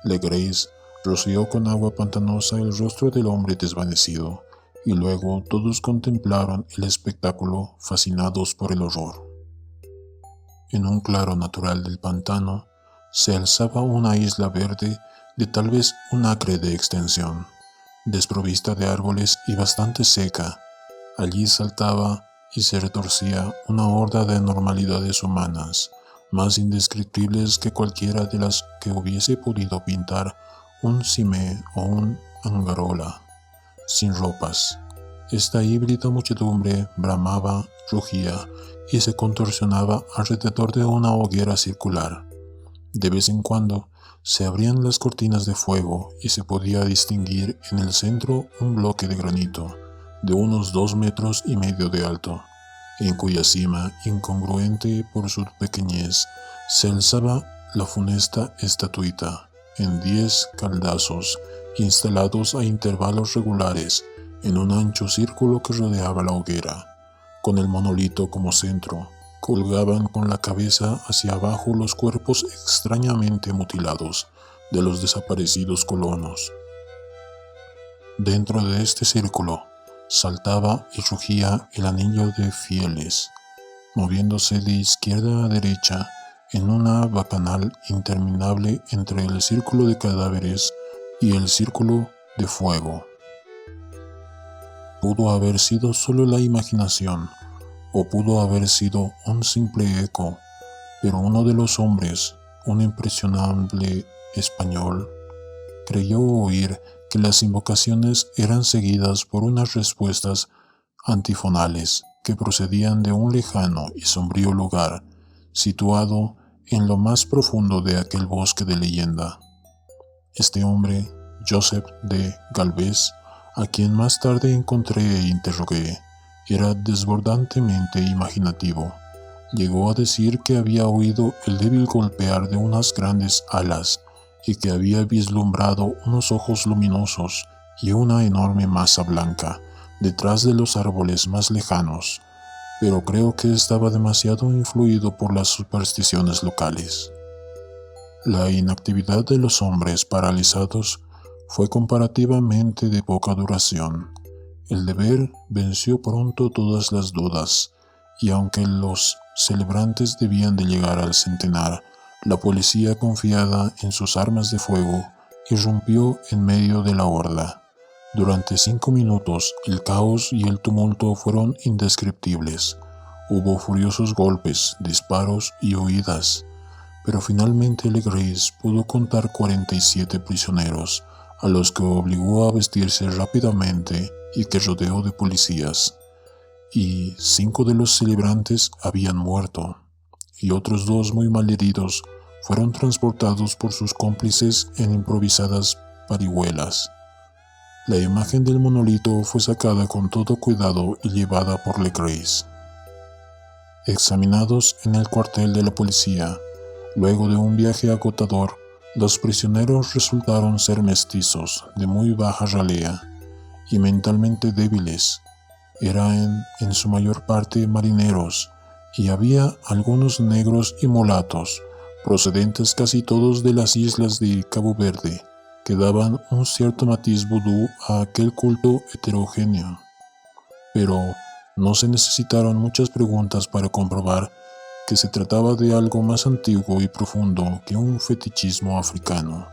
Legreis roció con agua pantanosa el rostro del hombre desvanecido, y luego todos contemplaron el espectáculo fascinados por el horror. En un claro natural del pantano se alzaba una isla verde de tal vez un acre de extensión, desprovista de árboles y bastante seca. Allí saltaba y se retorcía una horda de anormalidades humanas, más indescriptibles que cualquiera de las que hubiese podido pintar un cime o un angarola. Sin ropas, esta híbrida muchedumbre bramaba, rugía y se contorsionaba alrededor de una hoguera circular. De vez en cuando se abrían las cortinas de fuego y se podía distinguir en el centro un bloque de granito de unos 2,5 metros de alto, en cuya cima, incongruente por su pequeñez, se alzaba la funesta estatuita en 10 caldazos instalados a intervalos regulares en un ancho círculo que rodeaba la hoguera. Con el monolito como centro, colgaban con la cabeza hacia abajo los cuerpos extrañamente mutilados de los desaparecidos colonos. Dentro de este círculo saltaba y rugía el anillo de fieles, moviéndose de izquierda a derecha en una bacanal interminable entre el círculo de cadáveres y el círculo de fuego. Pudo haber sido solo la imaginación, o pudo haber sido un simple eco, pero uno de los hombres, un impresionable español, creyó oír que las invocaciones eran seguidas por unas respuestas antifonales que procedían de un lejano y sombrío lugar, situado en lo más profundo de aquel bosque de leyenda. Este hombre, Joseph de Galvez, a quien más tarde encontré e interrogué, era desbordantemente imaginativo. Llegó a decir que había oído el débil golpear de unas grandes alas y que había vislumbrado unos ojos luminosos y una enorme masa blanca detrás de los árboles más lejanos, pero creo que estaba demasiado influido por las supersticiones locales. La inactividad de los hombres paralizados fue comparativamente de poca duración. El deber venció pronto todas las dudas, y aunque los celebrantes debían de llegar al centenar, la policía, confiada en sus armas de fuego, irrumpió en medio de la horda. Durante 5 minutos el caos y el tumulto fueron indescriptibles. Hubo furiosos golpes, disparos y huidas, pero finalmente Legreis pudo contar 47 prisioneros, a los que obligó a vestirse rápidamente y que rodeó de policías. y 5 de los celebrantes habían muerto, y otros 2 muy malheridos fueron transportados por sus cómplices en improvisadas parihuelas. La imagen del monolito fue sacada con todo cuidado y llevada por Legris. Examinados en el cuartel de la policía, luego de un viaje agotador, los prisioneros resultaron ser mestizos, de muy baja ralea y mentalmente débiles. Eran en su mayor parte marineros, y había algunos negros y mulatos, procedentes casi todos de las islas de Cabo Verde, que daban un cierto matiz vudú a aquel culto heterogéneo. Pero no se necesitaron muchas preguntas para comprobar que se trataba de algo más antiguo y profundo que un fetichismo africano.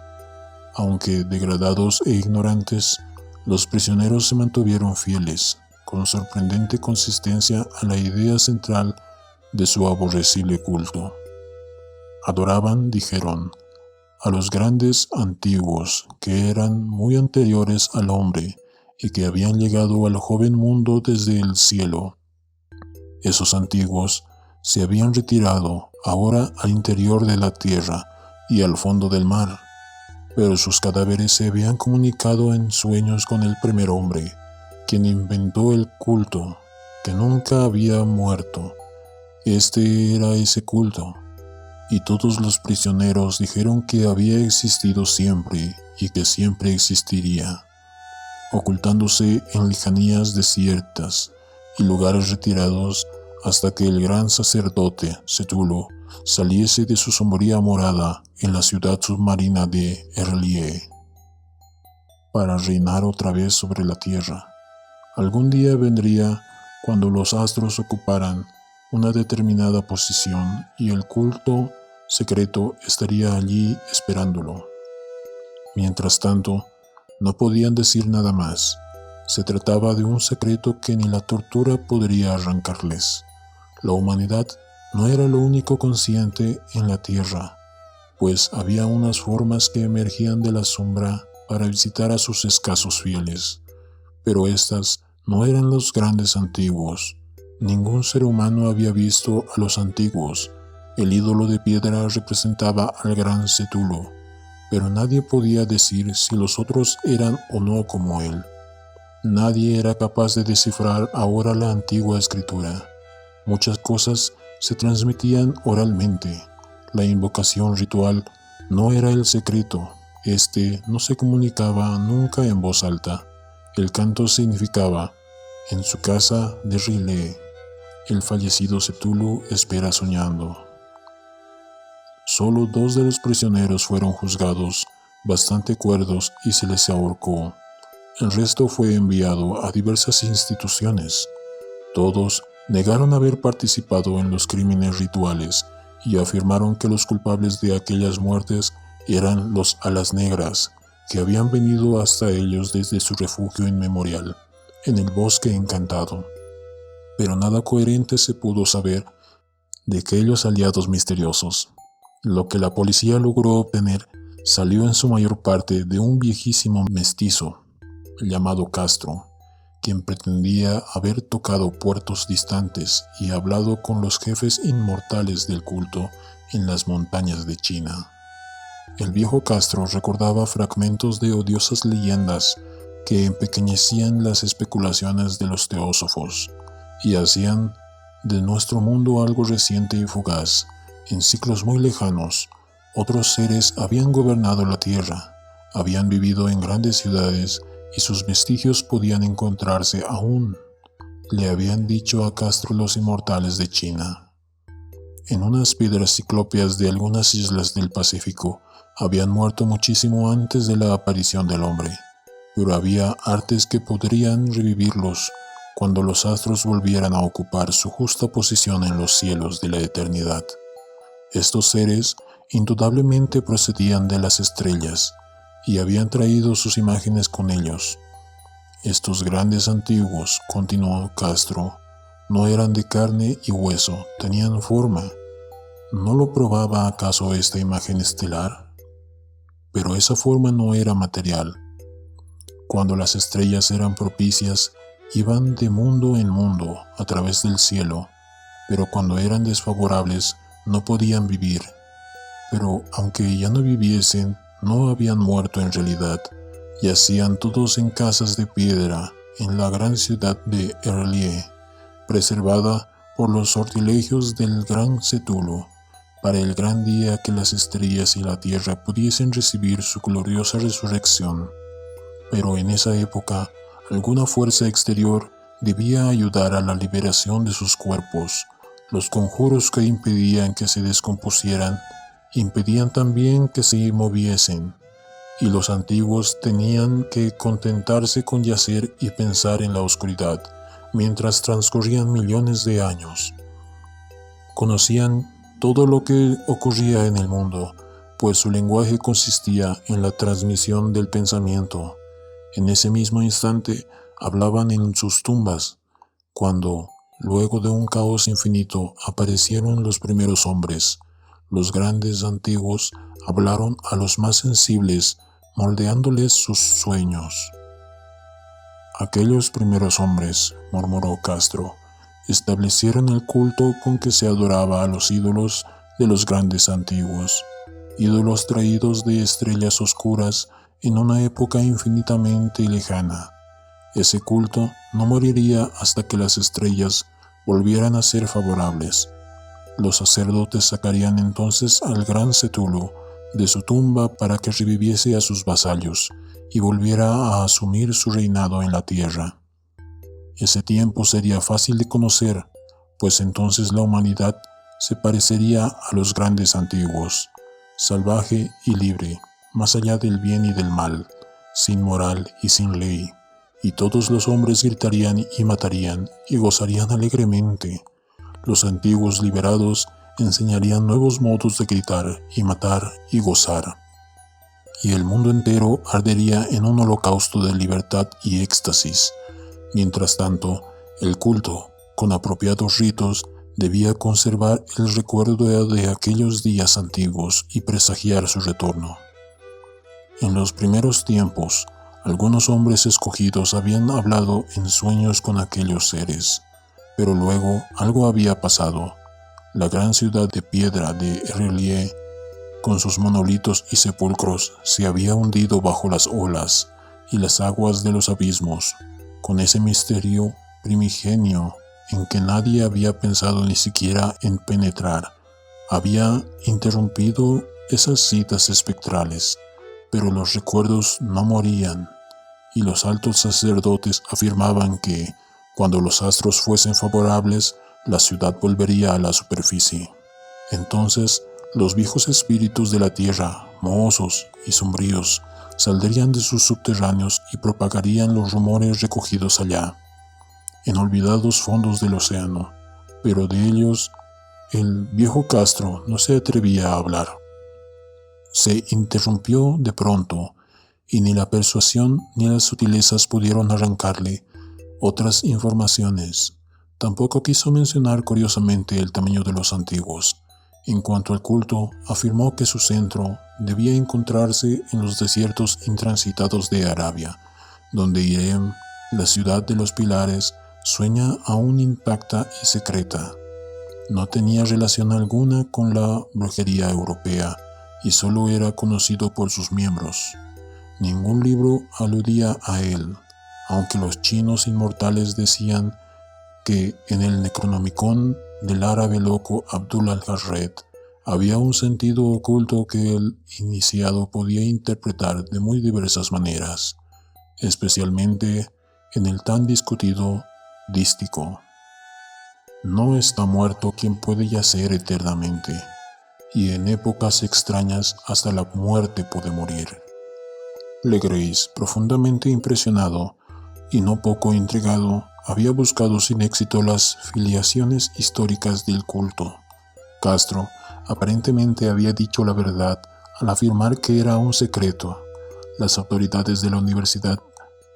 Aunque degradados e ignorantes, los prisioneros se mantuvieron fieles, con sorprendente consistencia, a la idea central de su aborrecible culto. Adoraban, dijeron, a los grandes antiguos que eran muy anteriores al hombre y que habían llegado al joven mundo desde el cielo. Esos antiguos se habían retirado ahora al interior de la tierra y al fondo del mar, pero sus cadáveres se habían comunicado en sueños con el primer hombre, quien inventó el culto, que nunca había muerto. Este era ese culto, y todos los prisioneros dijeron que había existido siempre y que siempre existiría, ocultándose en lejanías desiertas y lugares retirados hasta que el gran sacerdote Cthulhu saliese de su sombría morada en la ciudad submarina de Erlie, para reinar otra vez sobre la tierra. Algún día vendría cuando los astros ocuparan una determinada posición y el culto secreto estaría allí esperándolo. Mientras tanto, no podían decir nada más. Se trataba de un secreto que ni la tortura podría arrancarles. La humanidad no era lo único consciente en la tierra, pues había unas formas que emergían de la sombra para visitar a sus escasos fieles. Pero estas no eran los grandes antiguos. Ningún ser humano había visto a los antiguos. El ídolo de piedra representaba al gran Cthulhu, pero nadie podía decir si los otros eran o no como él. Nadie era capaz de descifrar ahora la antigua escritura. Muchas cosas se transmitían oralmente. La invocación ritual no era el secreto. Este no se comunicaba nunca en voz alta. El canto significaba: en su casa de Riley, el fallecido Cthulhu espera soñando. Solo 2 de los prisioneros fueron juzgados, bastante cuerdos, y se les ahorcó. El resto fue enviado a diversas instituciones. Todos negaron haber participado en los crímenes rituales y afirmaron que los culpables de aquellas muertes eran los Alas Negras, que habían venido hasta ellos desde su refugio inmemorial, en el bosque encantado. Pero nada coherente se pudo saber de aquellos aliados misteriosos. Lo que la policía logró obtener salió en su mayor parte de un viejísimo mestizo llamado Castro, quien pretendía haber tocado puertos distantes y hablado con los jefes inmortales del culto en las montañas de China. El viejo Castro recordaba fragmentos de odiosas leyendas que empequeñecían las especulaciones de los teósofos y hacían de nuestro mundo algo reciente y fugaz. En ciclos muy lejanos, otros seres habían gobernado la tierra, habían vivido en grandes ciudades y sus vestigios podían encontrarse aún, le habían dicho a Castro los inmortales de China. En unas piedras ciclópeas de algunas islas del Pacífico habían muerto muchísimo antes de la aparición del hombre, pero había artes que podrían revivirlos cuando los astros volvieran a ocupar su justa posición en los cielos de la eternidad. Estos seres indudablemente procedían de las estrellas y habían traído sus imágenes con ellos. Estos grandes antiguos, continuó Castro, no eran de carne y hueso, tenían forma. ¿No lo probaba acaso esta imagen estelar? Pero esa forma no era material. Cuando las estrellas eran propicias iban de mundo en mundo a través del cielo, pero cuando eran desfavorables no podían vivir. Pero aunque ya no viviesen, no habían muerto en realidad. Yacían todos en casas de piedra en la gran ciudad de Erlie, preservada por los sortilegios del gran Cthulhu, para el gran día que las estrellas y la tierra pudiesen recibir su gloriosa resurrección. Pero en esa época, alguna fuerza exterior debía ayudar a la liberación de sus cuerpos. Los conjuros que impedían que se descompusieran impedían también que se moviesen, y los antiguos tenían que contentarse con yacer y pensar en la oscuridad, mientras transcurrían millones de años. Conocían todo lo que ocurría en el mundo, pues su lenguaje consistía en la transmisión del pensamiento. En ese mismo instante hablaban en sus tumbas, cuando, luego de un caos infinito, aparecieron los primeros hombres. Los grandes antiguos hablaron a los más sensibles, moldeándoles sus sueños. Aquellos primeros hombres, murmuró Castro, establecieron el culto con que se adoraba a los ídolos de los grandes antiguos, ídolos traídos de estrellas oscuras en una época infinitamente lejana. Ese culto no moriría hasta que las estrellas volvieran a ser favorables. Los sacerdotes sacarían entonces al gran Cthulhu de su tumba para que reviviese a sus vasallos y volviera a asumir su reinado en la tierra. Ese tiempo sería fácil de conocer, pues entonces la humanidad se parecería a los grandes antiguos, salvaje y libre, más allá del bien y del mal, sin moral y sin ley, y todos los hombres gritarían y matarían y gozarían alegremente. Los antiguos liberados enseñarían nuevos modos de gritar y matar y gozar, y el mundo entero ardería en un holocausto de libertad y éxtasis. Mientras tanto, el culto, con apropiados ritos, debía conservar el recuerdo de aquellos días antiguos y presagiar su retorno. En los primeros tiempos, algunos hombres escogidos habían hablado en sueños con aquellos seres, pero luego algo había pasado. La gran ciudad de piedra de Erlie, con sus monolitos y sepulcros, se había hundido bajo las olas y las aguas de los abismos, con ese misterio primigenio en que nadie había pensado ni siquiera en penetrar. Había interrumpido esas citas espectrales, pero los recuerdos no morían, y los altos sacerdotes afirmaban que, cuando los astros fuesen favorables, la ciudad volvería a la superficie. Entonces, los viejos espíritus de la tierra, mohosos y sombríos, saldrían de sus subterráneos y propagarían los rumores recogidos allá, en olvidados fondos del océano, pero de ellos el viejo Castro no se atrevía a hablar. Se interrumpió de pronto, y ni la persuasión ni las sutilezas pudieron arrancarle otras informaciones. Tampoco quiso mencionar curiosamente el tamaño de los antiguos. En cuanto al culto, afirmó que su centro debía encontrarse en los desiertos intransitados de Arabia, donde Irem, la ciudad de los pilares, sueña aún intacta y secreta. No tenía relación alguna con la brujería europea y solo era conocido por sus miembros. Ningún libro aludía a él, aunque los chinos inmortales decían que en el Necronomicon del árabe loco Abdul al-Harred había un sentido oculto que el iniciado podía interpretar de muy diversas maneras, especialmente en el tan discutido dístico. No está muerto quien puede yacer eternamente, y en épocas extrañas hasta la muerte puede morir. Legreis, profundamente impresionado y no poco intrigado, había buscado sin éxito las filiaciones históricas del culto. Castro aparentemente había dicho la verdad al afirmar que era un secreto. Las autoridades de la Universidad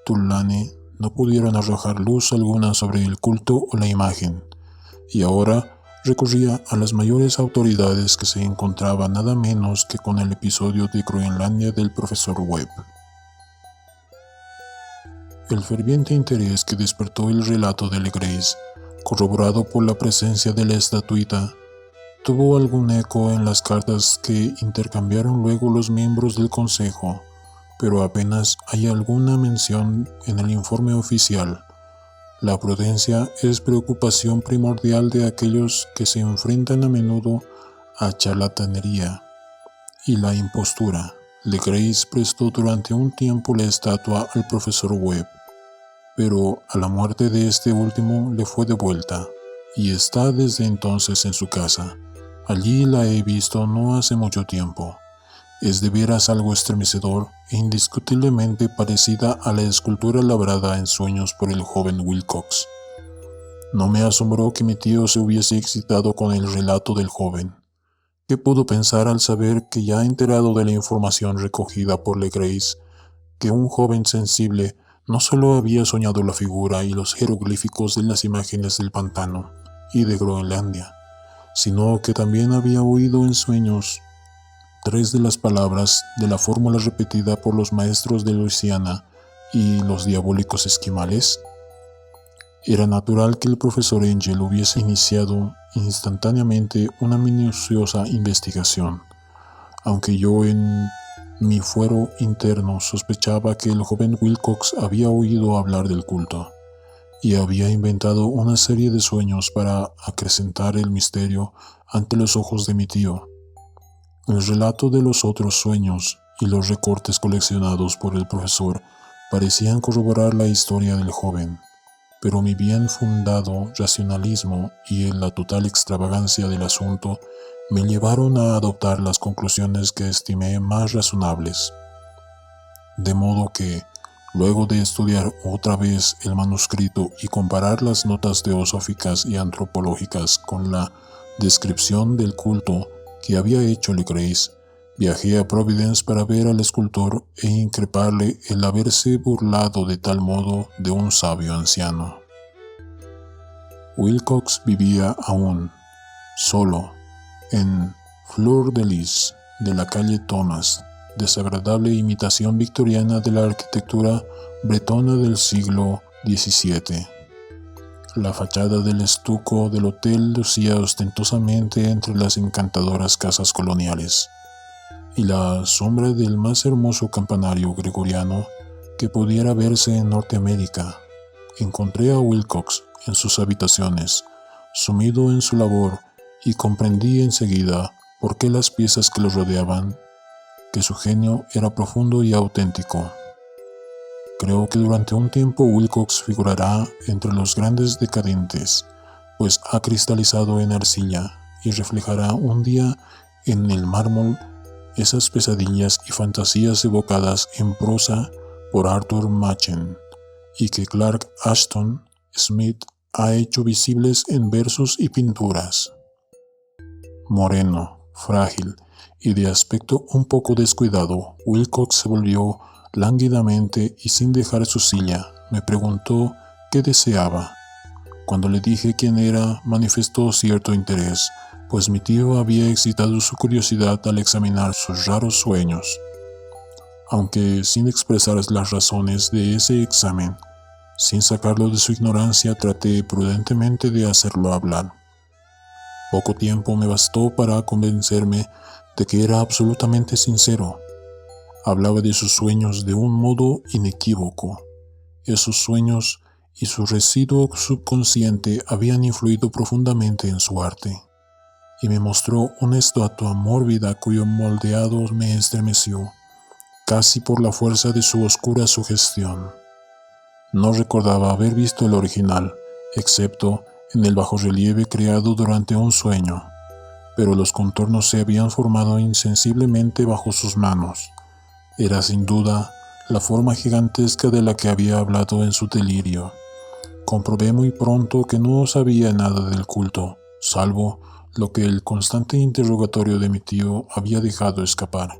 Tulane no pudieron arrojar luz alguna sobre el culto o la imagen, y ahora recurría a las mayores autoridades que se encontraba nada menos que con el episodio de Groenlandia del profesor Webb. El ferviente interés que despertó el relato de Legrace, corroborado por la presencia de la estatuita, tuvo algún eco en las cartas que intercambiaron luego los miembros del consejo, pero apenas hay alguna mención en el informe oficial. La prudencia es preocupación primordial de aquellos que se enfrentan a menudo a charlatanería y la impostura. Legrace prestó durante un tiempo la estatua al profesor Webb, pero a la muerte de este último le fue devuelta, y está desde entonces en su casa. Allí la he visto no hace mucho tiempo. Es de veras algo estremecedor e indiscutiblemente parecida a la escultura labrada en sueños por el joven Wilcox. No me asombró que mi tío se hubiese excitado con el relato del joven. ¿Qué pudo pensar al saber que, ya enterado de la información recogida por Legrace, que un joven sensible no solo había soñado la figura y los jeroglíficos de las imágenes del pantano y de Groenlandia, sino que también había oído en sueños 3 de las palabras de la fórmula repetida por los maestros de Luisiana y los diabólicos esquimales? Era natural que el profesor Angel hubiese iniciado instantáneamente una minuciosa investigación, aunque yo en mi fuero interno sospechaba que el joven Wilcox había oído hablar del culto y había inventado una serie de sueños para acrecentar el misterio ante los ojos de mi tío. El relato de los otros sueños y los recortes coleccionados por el profesor parecían corroborar la historia del joven, pero mi bien fundado racionalismo y la total extravagancia del asunto me llevaron a adoptar las conclusiones que estimé más razonables. De modo que, luego de estudiar otra vez el manuscrito y comparar las notas teosóficas y antropológicas con la descripción del culto que había hecho Legrace, viajé a Providence para ver al escultor e increparle el haberse burlado de tal modo de un sabio anciano. Wilcox vivía aún, solo, en Fleur de Lis de la calle Thomas, desagradable imitación victoriana de la arquitectura bretona del siglo XVII. La fachada del estuco del hotel lucía ostentosamente entre las encantadoras casas coloniales, y la sombra del más hermoso campanario gregoriano que pudiera verse en Norteamérica. Encontré a Wilcox en sus habitaciones, sumido en su labor, y comprendí enseguida por qué las piezas que lo rodeaban, que su genio era profundo y auténtico. Creo que durante un tiempo Wilcox figurará entre los grandes decadentes, pues ha cristalizado en arcilla y reflejará un día en el mármol esas pesadillas y fantasías evocadas en prosa por Arthur Machen y que Clark Ashton Smith ha hecho visibles en versos y pinturas. Moreno, frágil y de aspecto un poco descuidado, Wilcox se volvió lánguidamente y sin dejar su silla, me preguntó qué deseaba. Cuando le dije quién era, manifestó cierto interés, pues mi tío había excitado su curiosidad al examinar sus raros sueños. Aunque sin expresar las razones de ese examen, sin sacarlo de su ignorancia, traté prudentemente de hacerlo hablar. Poco tiempo me bastó para convencerme de que era absolutamente sincero. Hablaba de sus sueños de un modo inequívoco. Esos sueños y su residuo subconsciente habían influido profundamente en su arte, y me mostró una estatua mórbida cuyo moldeado me estremeció, casi por la fuerza de su oscura sugestión. No recordaba haber visto el original, excepto en el bajorrelieve creado durante un sueño, pero los contornos se habían formado insensiblemente bajo sus manos. Era sin duda la forma gigantesca de la que había hablado en su delirio. Comprobé muy pronto que no sabía nada del culto, salvo lo que el constante interrogatorio de mi tío había dejado escapar,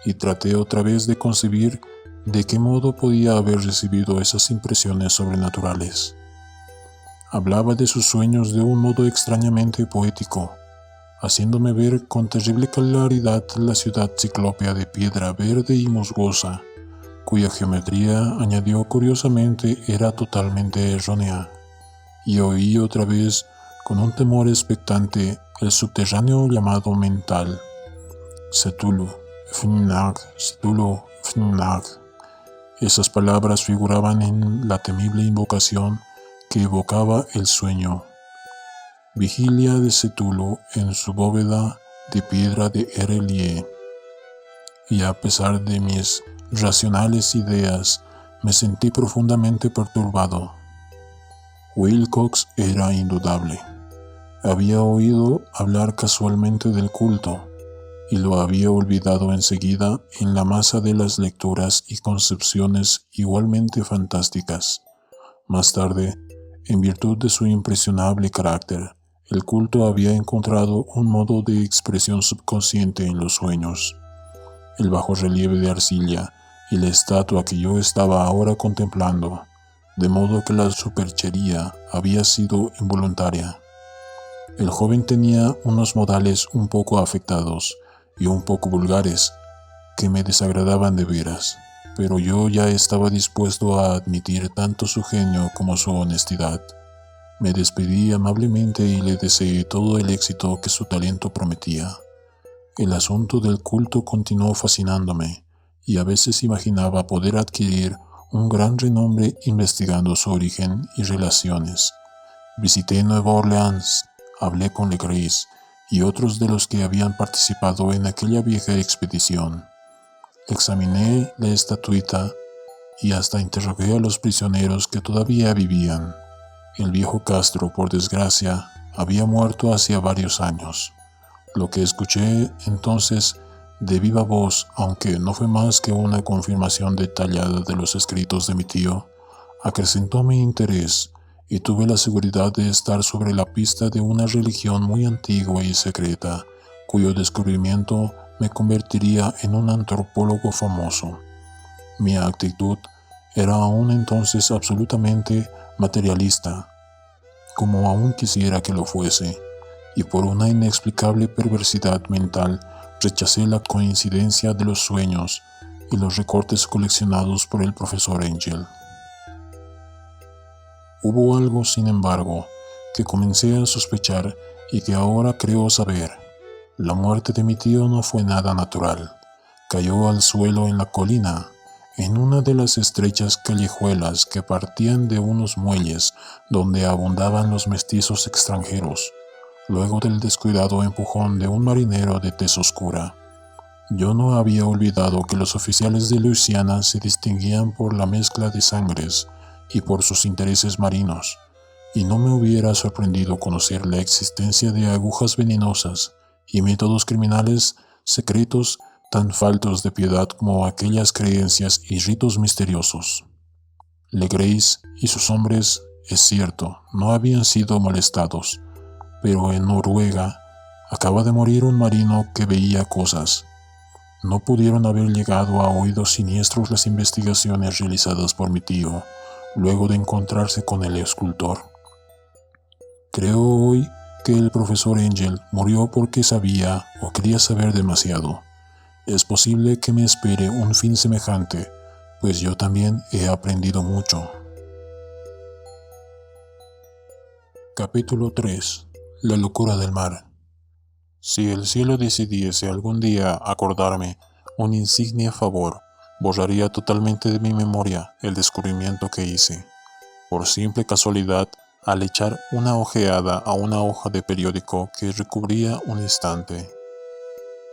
y traté otra vez de concebir de qué modo podía haber recibido esas impresiones sobrenaturales. Hablaba de sus sueños de un modo extrañamente poético, haciéndome ver con terrible claridad la ciudad ciclópea de piedra verde y musgosa, cuya geometría, añadió curiosamente, era totalmente errónea, y oí otra vez, con un temor expectante, el subterráneo llamado mental: Cthulhu, Fnag, Cthulhu, Fnag. Esas palabras figuraban en la temible invocación que evocaba el sueño. Vigilia de Cthulhu en su bóveda de piedra de Erelie. Y a pesar de mis racionales ideas, me sentí profundamente perturbado. Wilcox era indudable. Había oído hablar casualmente del culto, y lo había olvidado enseguida en la masa de las lecturas y concepciones igualmente fantásticas. Más tarde, en virtud de su impresionable carácter, el culto había encontrado un modo de expresión subconsciente en los sueños. El bajorrelieve de arcilla y la estatua que yo estaba ahora contemplando, de modo que la superchería había sido involuntaria. El joven tenía unos modales un poco afectados y un poco vulgares, que me desagradaban de veras, pero yo ya estaba dispuesto a admitir tanto su genio como su honestidad. Me despedí amablemente y le deseé todo el éxito que su talento prometía. El asunto del culto continuó fascinándome, y a veces imaginaba poder adquirir un gran renombre investigando su origen y relaciones. Visité Nueva Orleans, hablé con Legris y otros de los que habían participado en aquella vieja expedición. Examiné la estatuita y hasta interrogué a los prisioneros que todavía vivían. El viejo Castro, por desgracia, había muerto hacía varios años. Lo que escuché entonces de viva voz, aunque no fue más que una confirmación detallada de los escritos de mi tío, acrecentó mi interés y tuve la seguridad de estar sobre la pista de una religión muy antigua y secreta, cuyo descubrimiento me convertiría en un antropólogo famoso. Mi actitud era aún entonces absolutamente materialista, como aún quisiera que lo fuese, y por una inexplicable perversidad mental rechacé la coincidencia de los sueños y los recortes coleccionados por el profesor Angel. Hubo algo, sin embargo, que comencé a sospechar y que ahora creo saber. La muerte de mi tío no fue nada natural. Cayó al suelo en la colina, en una de las estrechas callejuelas que partían de unos muelles donde abundaban los mestizos extranjeros, luego del descuidado empujón de un marinero de tez oscura. Yo no había olvidado que los oficiales de Luisiana se distinguían por la mezcla de sangres y por sus intereses marinos, y no me hubiera sorprendido conocer la existencia de agujas venenosas y métodos criminales secretos tan faltos de piedad como aquellas creencias y ritos misteriosos. Legris y sus hombres, es cierto, no habían sido molestados, pero en Noruega acaba de morir un marino que veía cosas. No pudieron haber llegado a oídos siniestros las investigaciones realizadas por mi tío, luego de encontrarse con el escultor. Creo hoy que el profesor Angel murió porque sabía o quería saber demasiado. Es posible que me espere un fin semejante, pues yo también he aprendido mucho. Capítulo 3. La locura del mar. Si el cielo decidiese algún día acordarme un insigne favor, borraría totalmente de mi memoria el descubrimiento que hice. Por simple casualidad, al echar una ojeada a una hoja de periódico que recubría un estante.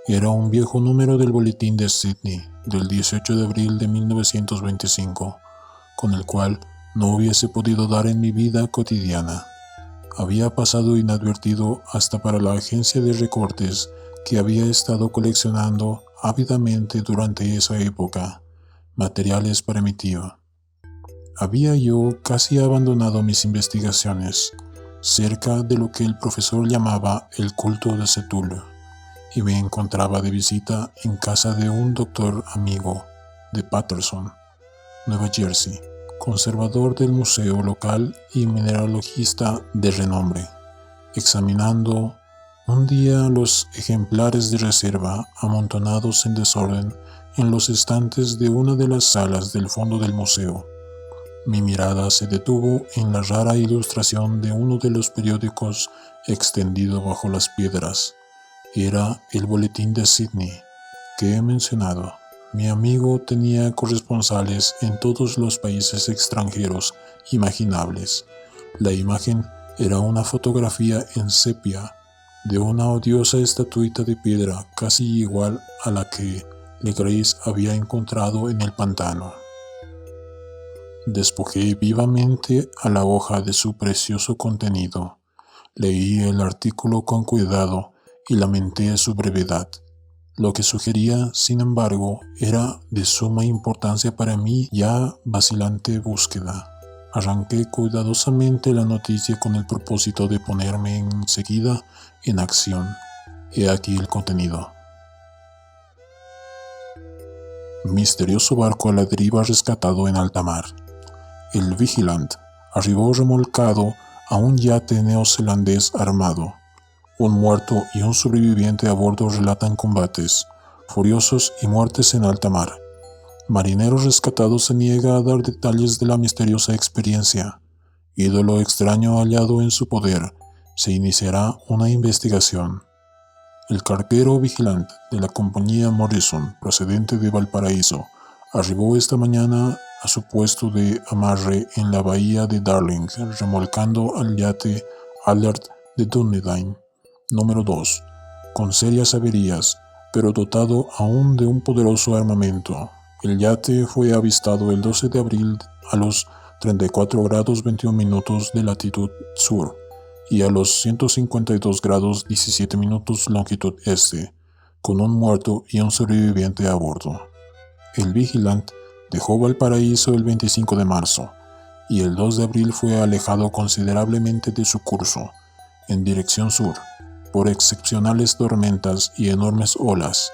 Era un viejo número del Boletín de Sydney del 18 de abril de 1925, con el cual no hubiese podido dar en mi vida cotidiana. Había pasado inadvertido hasta para la agencia de recortes que había estado coleccionando ávidamente durante esa época materiales para mi tío. Había yo casi abandonado mis investigaciones cerca de lo que el profesor llamaba el culto de Cthulhu, y me encontraba de visita en casa de un doctor amigo de Paterson, Nueva Jersey, conservador del museo local y mineralogista de renombre, examinando un día los ejemplares de reserva amontonados en desorden en los estantes de una de las salas del fondo del museo. Mi mirada se detuvo en la rara ilustración de uno de los periódicos extendido bajo las piedras. Era el boletín de Sydney que he mencionado. Mi amigo tenía corresponsales en todos los países extranjeros imaginables. La imagen era una fotografía en sepia de una odiosa estatuita de piedra casi igual a la que Legrace había encontrado en el pantano. Despojé vivamente a la hoja de su precioso contenido. Leí el artículo con cuidado y lamenté su brevedad. Lo que sugería, sin embargo, era de suma importancia para mi ya vacilante búsqueda. Arranqué cuidadosamente la noticia con el propósito de ponerme enseguida en acción. He aquí el contenido. Misterioso barco a la deriva rescatado en alta mar. El Vigilant arribó remolcado a un yate neozelandés armado. Un muerto y un sobreviviente a bordo relatan combates furiosos y muertes en alta mar. Marinero rescatado se niega a dar detalles de la misteriosa experiencia. Ídolo extraño hallado en su poder. Se iniciará una investigación. El carguero Vigilant de la compañía Morrison, procedente de Valparaíso, arribó esta mañana a su puesto de amarre en la bahía de Darling, remolcando al yate Alert de Dunedin, número 2, con serias averías, pero dotado aún de un poderoso armamento. El yate fue avistado el 12 de abril a los 34 grados 21 minutos de latitud sur y a los 152 grados 17 minutos longitud este, con un muerto y un sobreviviente a bordo. El Vigilant dejó Valparaíso el 25 de marzo y el 2 de abril fue alejado considerablemente de su curso, en dirección sur, por excepcionales tormentas y enormes olas.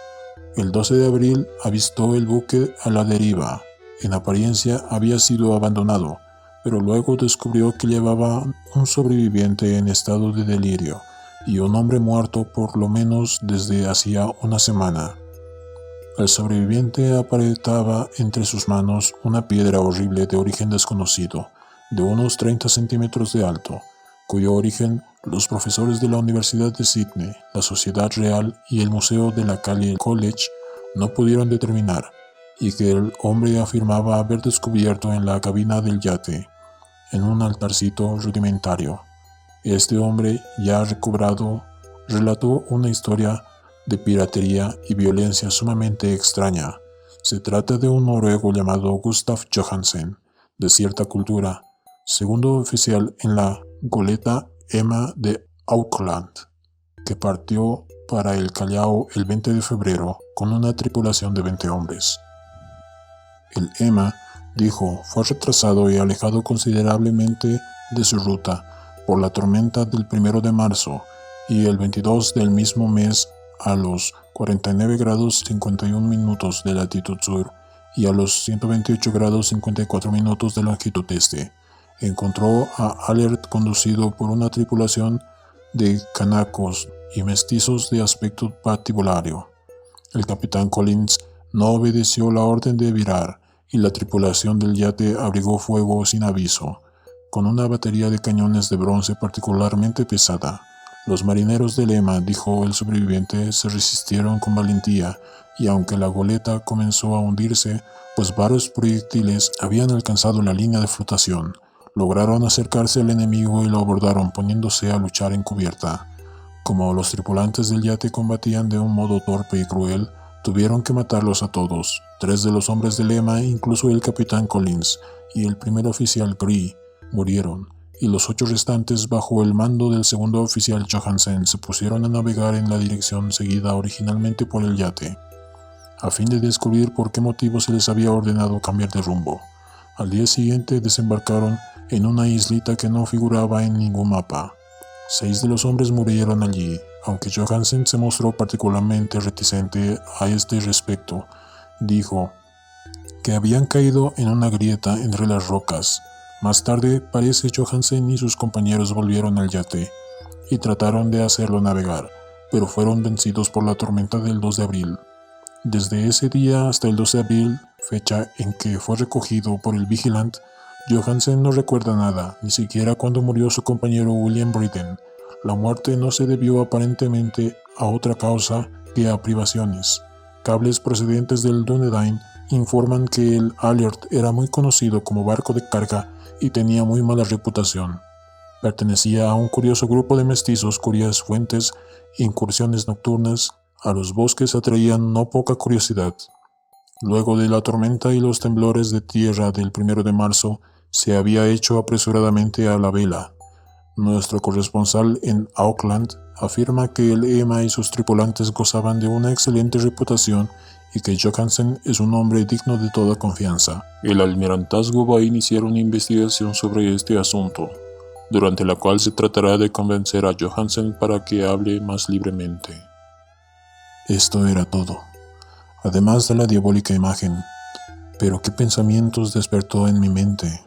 El 12 de abril avistó el buque a la deriva. En apariencia había sido abandonado, pero luego descubrió que llevaba un sobreviviente en estado de delirio y un hombre muerto por lo menos desde hacía una semana. El sobreviviente apretaba entre sus manos una piedra horrible de origen desconocido, de unos 30 centímetros de alto, cuyo origen los profesores de la Universidad de Sydney, la Sociedad Real y el Museo de la Calle College no pudieron determinar, y que el hombre afirmaba haber descubierto en la cabina del yate, en un altarcito rudimentario. Este hombre, ya recobrado, relató una historia de piratería y violencia sumamente extraña. Se trata de un noruego llamado Gustav Johansen, de cierta cultura, segundo oficial en la goleta Emma de Auckland, que partió para el Callao el 20 de febrero con una tripulación de 20 hombres. El Emma, dijo, fue retrasado y alejado considerablemente de su ruta por la tormenta del 1 de marzo y el 22 del mismo mes a los 49 grados 51 minutos de latitud sur y a los 128 grados 54 minutos de longitud este. Encontró a Alert conducido por una tripulación de canacos y mestizos de aspecto patibulario. El capitán Collins no obedeció la orden de virar y la tripulación del yate abrigó fuego sin aviso, con una batería de cañones de bronce particularmente pesada. Los marineros del Emma, dijo el sobreviviente, se resistieron con valentía y aunque la goleta comenzó a hundirse, pues varios proyectiles habían alcanzado la línea de flotación, lograron acercarse al enemigo y lo abordaron poniéndose a luchar en cubierta. Como los tripulantes del yate combatían de un modo torpe y cruel, tuvieron que matarlos a todos. 3 de los hombres del Emma, incluso el capitán Collins y el primer oficial Gree, murieron, y los 8 restantes, bajo el mando del segundo oficial Johansen, se pusieron a navegar en la dirección seguida originalmente por el yate, a fin de descubrir por qué motivo se les había ordenado cambiar de rumbo. Al día siguiente desembarcaron en una islita que no figuraba en ningún mapa. 6 de los hombres murieron allí, aunque Johansen se mostró particularmente reticente a este respecto. Dijo que habían caído en una grieta entre las rocas. Más tarde, parece Johansen y sus compañeros volvieron al yate y trataron de hacerlo navegar, pero fueron vencidos por la tormenta del 2 de abril. Desde ese día hasta el 12 de abril, fecha en que fue recogido por el Vigilant, Johansen no recuerda nada, ni siquiera cuando murió su compañero William Britten. La muerte no se debió aparentemente a otra causa que a privaciones. Cables procedentes del Dúnedain informan que el Alert era muy conocido como barco de carga y tenía muy mala reputación. Pertenecía a un curioso grupo de mestizos cuyas fuentes e incursiones nocturnas a los bosques atraían no poca curiosidad. Luego de la tormenta y los temblores de tierra del 1 de marzo, se había hecho apresuradamente a la vela. Nuestro corresponsal en Auckland afirma que el Emma y sus tripulantes gozaban de una excelente reputación y que Johansen es un hombre digno de toda confianza. El almirantazgo va a iniciar una investigación sobre este asunto, durante la cual se tratará de convencer a Johansen para que hable más libremente. Esto era todo, además de la diabólica imagen. Pero qué pensamientos despertó en mi mente.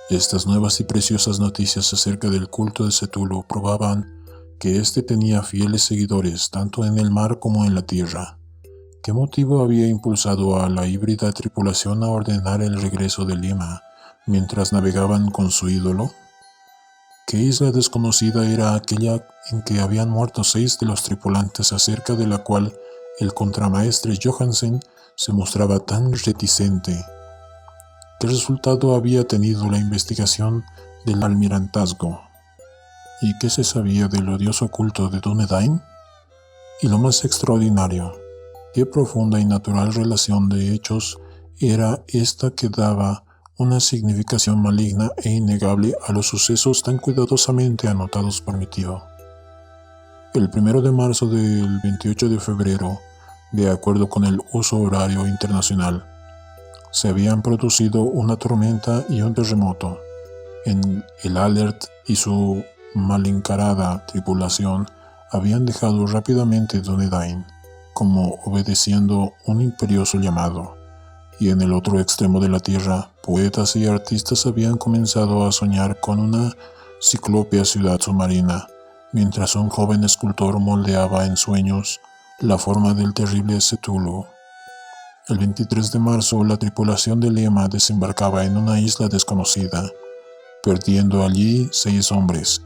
Estas nuevas y preciosas noticias acerca del culto de Cthulhu probaban que éste tenía fieles seguidores tanto en el mar como en la tierra. ¿Qué motivo había impulsado a la híbrida tripulación a ordenar el regreso de Lima mientras navegaban con su ídolo? ¿Qué isla desconocida era aquella en que habían muerto 6 de los tripulantes, acerca de la cual el contramaestre Johansen se mostraba tan reticente? ¿Qué resultado había tenido la investigación del almirantazgo? ¿Y qué se sabía del odioso culto de Dúnedain? Y lo más extraordinario, qué profunda y natural relación de hechos era esta que daba una significación maligna e innegable a los sucesos tan cuidadosamente anotados por mi tío. El 1 de marzo del 28 de febrero, de acuerdo con el uso horario internacional, se habían producido una tormenta y un terremoto. El Alert y su mal encarada tripulación habían dejado rápidamente Dúnedain, como obedeciendo un imperioso llamado, y en el otro extremo de la tierra, poetas y artistas habían comenzado a soñar con una ciclópea ciudad submarina, mientras un joven escultor moldeaba en sueños la forma del terrible Cthulhu. El 23 de marzo, la tripulación de Lima desembarcaba en una isla desconocida, perdiendo allí 6 hombres.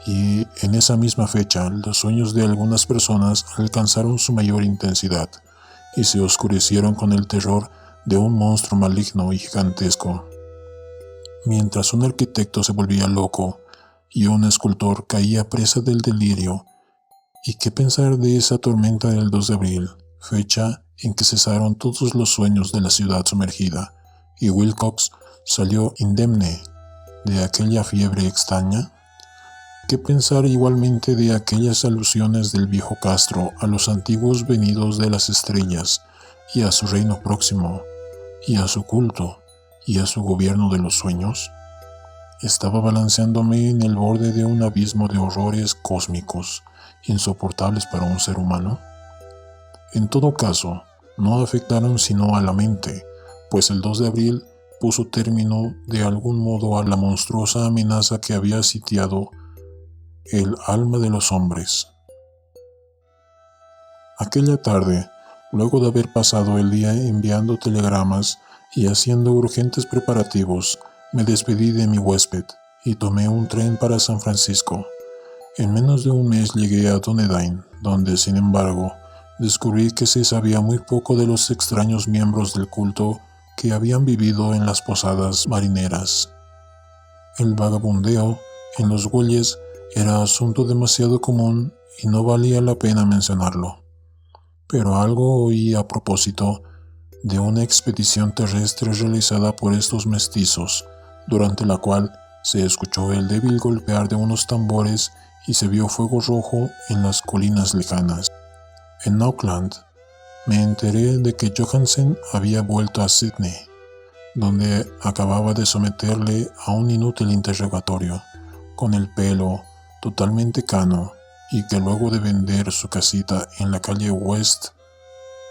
Y en esa misma fecha, los sueños de algunas personas alcanzaron su mayor intensidad y se oscurecieron con el terror de un monstruo maligno y gigantesco. Mientras un arquitecto se volvía loco y un escultor caía presa del delirio. ¿Y qué pensar de esa tormenta del 2 de abril, fecha en que cesaron todos los sueños de la ciudad sumergida, y Wilcox salió indemne de aquella fiebre extraña? ¿Qué pensar igualmente de aquellas alusiones del viejo Castro a los antiguos venidos de las estrellas, y a su reino próximo, y a su culto, y a su gobierno de los sueños? Estaba balanceándome en el borde de un abismo de horrores cósmicos, insoportables para un ser humano. En todo caso, no afectaron sino a la mente, pues el 2 de abril puso término de algún modo a la monstruosa amenaza que había sitiado el alma de los hombres. Aquella tarde, luego de haber pasado el día enviando telegramas y haciendo urgentes preparativos, me despedí de mi huésped y tomé un tren para San Francisco. En menos de un mes llegué a Dúnedain, donde, sin embargo, descubrí que se sabía muy poco de los extraños miembros del culto que habían vivido en las posadas marineras. El vagabundeo en los muelles era asunto demasiado común y no valía la pena mencionarlo. Pero algo oí a propósito de una expedición terrestre realizada por estos mestizos, durante la cual se escuchó el débil golpear de unos tambores y se vio fuego rojo en las colinas lejanas. En Auckland me enteré de que Johansen había vuelto a Sydney, donde acababa de someterle a un inútil interrogatorio, con el pelo totalmente cano, y que luego de vender su casita en la calle West,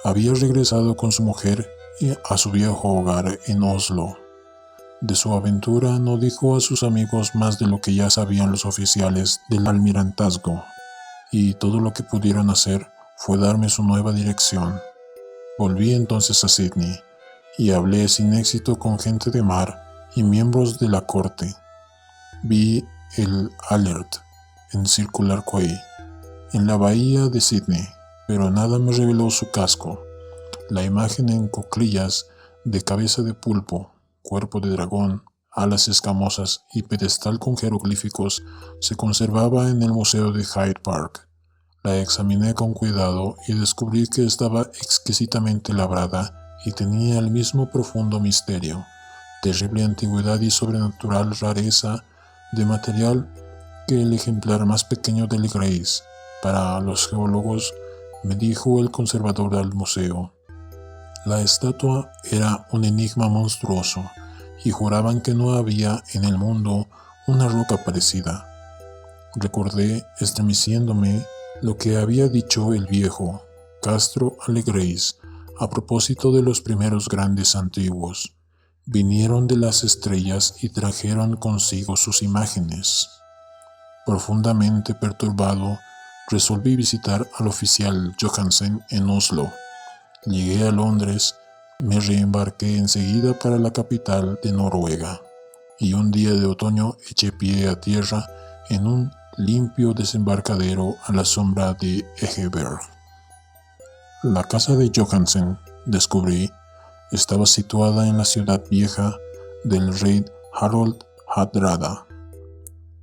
había regresado con su mujer a su viejo hogar en Oslo. De su aventura no dijo a sus amigos más de lo que ya sabían los oficiales del almirantazgo, y todo lo que pudieron hacer fue darme su nueva dirección. Volví entonces a Sydney y hablé sin éxito con gente de mar y miembros de la corte. Vi el Alert en Circular Quay, en la bahía de Sydney, pero nada me reveló su casco. La imagen en cuclillas de cabeza de pulpo, cuerpo de dragón, alas escamosas y pedestal con jeroglíficos se conservaba en el Museo de Hyde Park. La examiné con cuidado y descubrí que estaba exquisitamente labrada y tenía el mismo profundo misterio, terrible antigüedad y sobrenatural rareza de material que el ejemplar más pequeño del Grace. Para los geólogos, me dijo el conservador del museo, la estatua era un enigma monstruoso y juraban que no había en el mundo una roca parecida. Recordé, estremeciéndome, lo que había dicho el viejo Castro Alegreis a propósito de los primeros grandes antiguos. Vinieron de las estrellas y trajeron consigo sus imágenes. Profundamente perturbado, resolví visitar al oficial Johansen en Oslo. Llegué a Londres, me reembarqué enseguida para la capital de Noruega, y un día de otoño eché pie a tierra en un limpio desembarcadero a la sombra de Egeberg. La casa de Johansen, descubrí, estaba situada en la ciudad vieja del rey Harald Hardrada,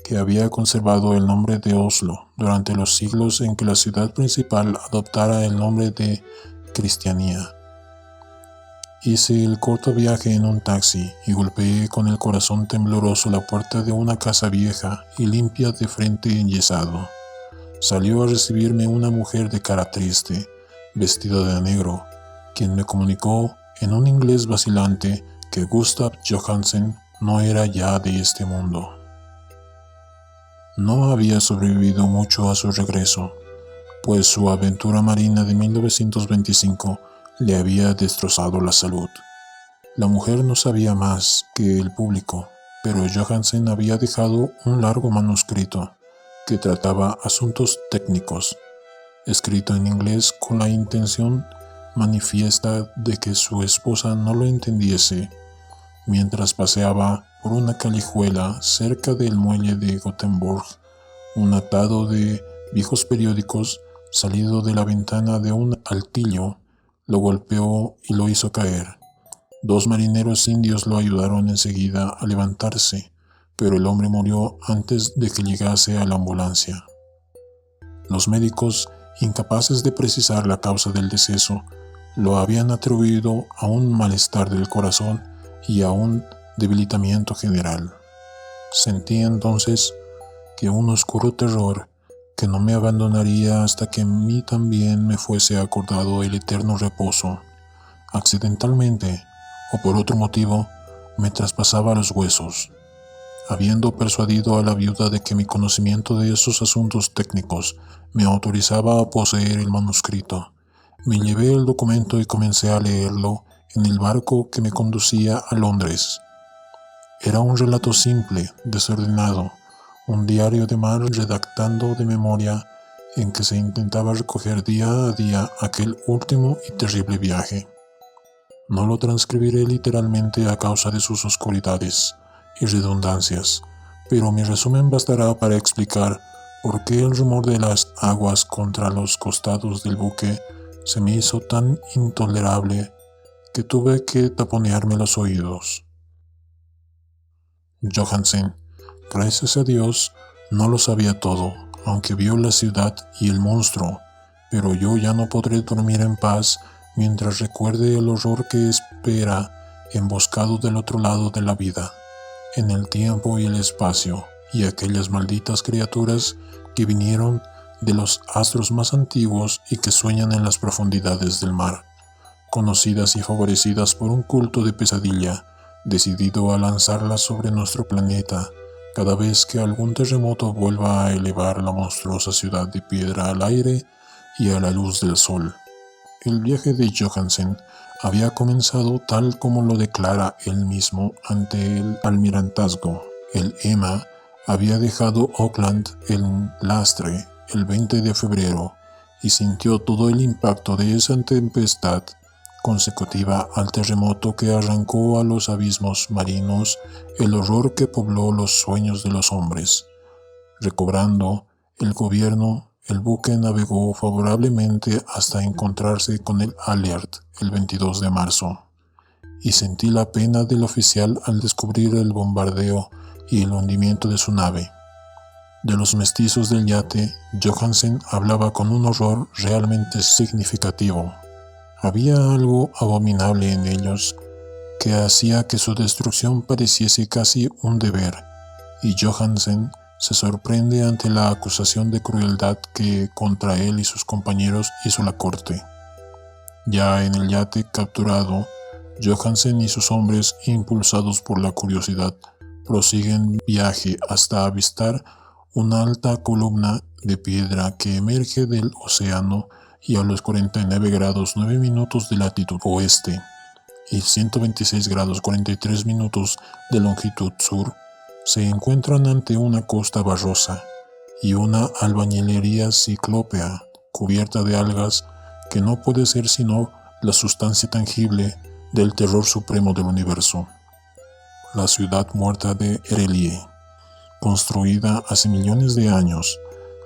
que había conservado el nombre de Oslo durante los siglos en que la ciudad principal adoptara el nombre de Cristianía. Hice el corto viaje en un taxi y golpeé con el corazón tembloroso la puerta de una casa vieja y limpia de frente enyesado. Salió a recibirme una mujer de cara triste, vestida de negro, quien me comunicó en un inglés vacilante que Gustav Johansen no era ya de este mundo. No había sobrevivido mucho a su regreso, pues su aventura marina de 1925 le había destrozado la salud. La mujer no sabía más que el público, pero Johansen había dejado un largo manuscrito que trataba asuntos técnicos, escrito en inglés con la intención manifiesta de que su esposa no lo entendiese. Mientras paseaba por una callejuela cerca del muelle de Gothenburg, un atado de viejos periódicos salido de la ventana de un altillo lo golpeó y lo hizo caer. 2 marineros indios lo ayudaron enseguida a levantarse, pero el hombre murió antes de que llegase a la ambulancia. Los médicos, incapaces de precisar la causa del deceso, lo habían atribuido a un malestar del corazón y a un debilitamiento general. Sentí entonces que un oscuro terror que no me abandonaría hasta que en mí también me fuese acordado el eterno reposo. Accidentalmente, o por otro motivo, me traspasaba los huesos. Habiendo persuadido a la viuda de que mi conocimiento de esos asuntos técnicos me autorizaba a poseer el manuscrito, me llevé el documento y comencé a leerlo en el barco que me conducía a Londres. Era un relato simple, desordenado, un diario de mar redactando de memoria en que se intentaba recoger día a día aquel último y terrible viaje. No lo transcribiré literalmente a causa de sus oscuridades y redundancias, pero mi resumen bastará para explicar por qué el rumor de las aguas contra los costados del buque se me hizo tan intolerable que tuve que taponearme los oídos. Johansen, gracias a Dios, no lo sabía todo, aunque vio la ciudad y el monstruo, pero yo ya no podré dormir en paz mientras recuerde el horror que espera emboscado del otro lado de la vida, en el tiempo y el espacio, y aquellas malditas criaturas que vinieron de los astros más antiguos y que sueñan en las profundidades del mar, conocidas y favorecidas por un culto de pesadilla, decidido a lanzarlas sobre nuestro planeta cada vez que algún terremoto vuelva a elevar la monstruosa ciudad de piedra al aire y a la luz del sol. El viaje de Johansen había comenzado tal como lo declara él mismo ante el almirantazgo. El Emma había dejado Auckland en lastre el 20 de febrero y sintió todo el impacto de esa tempestad consecutiva al terremoto que arrancó a los abismos marinos el horror que pobló los sueños de los hombres. Recobrando el gobierno, el buque navegó favorablemente hasta encontrarse con el Alert el 22 de marzo, y sentí la pena del oficial al descubrir el bombardeo y el hundimiento de su nave. De los mestizos del yate, Johansen hablaba con un horror realmente significativo. Había algo abominable en ellos que hacía que su destrucción pareciese casi un deber, y Johansen se sorprende ante la acusación de crueldad que contra él y sus compañeros hizo la corte. Ya en el yate capturado, Johansen y sus hombres, impulsados por la curiosidad, prosiguen viaje hasta avistar una alta columna de piedra que emerge del océano y a los 49 grados 9 minutos de latitud oeste y 126 grados 43 minutos de longitud sur, se encuentran ante una costa barrosa y una albañilería ciclópea cubierta de algas que no puede ser sino la sustancia tangible del terror supremo del universo. La ciudad muerta de Erelie, construida hace millones de años,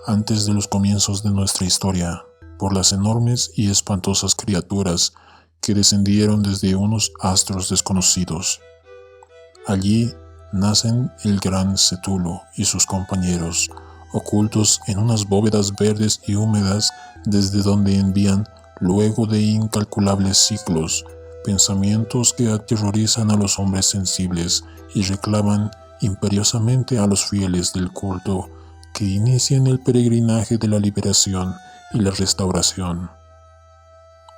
antes de los comienzos de nuestra historia, por las enormes y espantosas criaturas que descendieron desde unos astros desconocidos. Allí nacen el gran Cthulhu y sus compañeros, ocultos en unas bóvedas verdes y húmedas desde donde envían, luego de incalculables siglos, pensamientos que aterrorizan a los hombres sensibles y reclaman imperiosamente a los fieles del culto que inician el peregrinaje de la liberación y la restauración.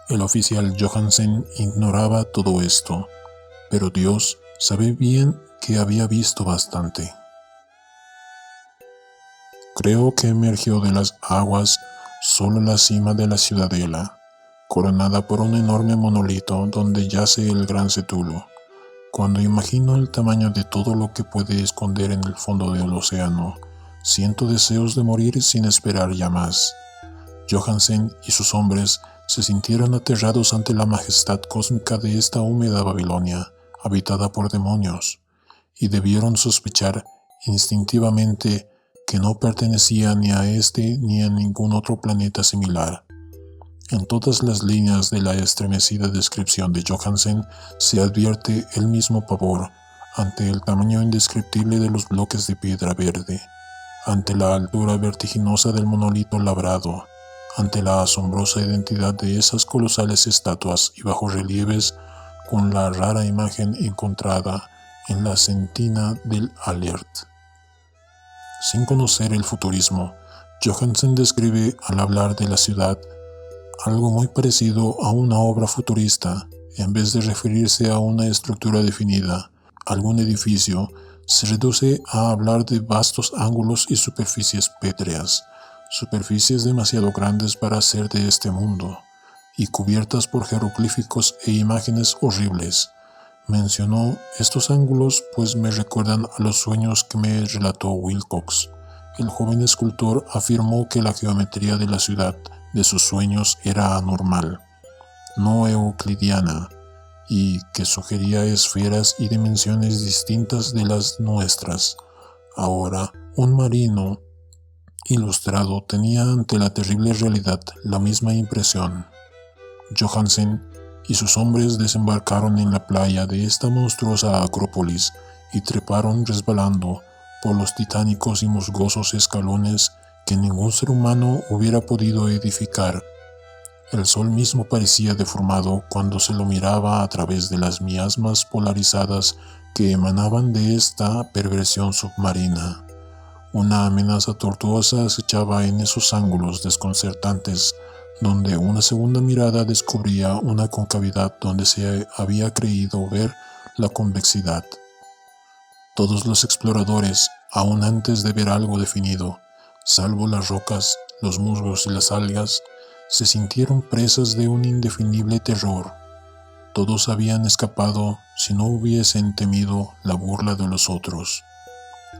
El oficial Johansen ignoraba todo esto, pero Dios sabe bien que había visto bastante. Creo que emergió de las aguas solo la cima de la ciudadela, coronada por un enorme monolito donde yace el gran Cthulhu. Cuando imagino el tamaño de todo lo que puede esconder en el fondo del océano, siento deseos de morir sin esperar ya más. Johansen y sus hombres se sintieron aterrados ante la majestad cósmica de esta húmeda Babilonia, habitada por demonios, y debieron sospechar instintivamente que no pertenecía ni a este ni a ningún otro planeta similar. En todas las líneas de la estremecida descripción de Johansen se advierte el mismo pavor ante el tamaño indescriptible de los bloques de piedra verde, ante la altura vertiginosa del monolito labrado, ante la asombrosa identidad de esas colosales estatuas y bajorrelieves con la rara imagen encontrada en la sentina del Alert. Sin conocer el futurismo, Johansen describe al hablar de la ciudad algo muy parecido a una obra futurista. En vez de referirse a una estructura definida, algún edificio, se reduce a hablar de vastos ángulos y superficies pétreas, superficies demasiado grandes para ser de este mundo, y cubiertas por jeroglíficos e imágenes horribles. Mencionó estos ángulos pues me recuerdan a los sueños que me relató Wilcox. El joven escultor afirmó que la geometría de la ciudad de sus sueños era anormal, no euclidiana, y que sugería esferas y dimensiones distintas de las nuestras. Ahora, un marino ilustrado tenía ante la terrible realidad la misma impresión. Johansen y sus hombres desembarcaron en la playa de esta monstruosa acrópolis y treparon resbalando por los titánicos y musgosos escalones que ningún ser humano hubiera podido edificar. El sol mismo parecía deformado cuando se lo miraba a través de las miasmas polarizadas que emanaban de esta perversión submarina. Una amenaza tortuosa acechaba en esos ángulos desconcertantes, donde una segunda mirada descubría una concavidad donde se había creído ver la convexidad. Todos los exploradores, aún antes de ver algo definido, salvo las rocas, los musgos y las algas, se sintieron presas de un indefinible terror. Todos habían escapado si no hubiesen temido la burla de los otros,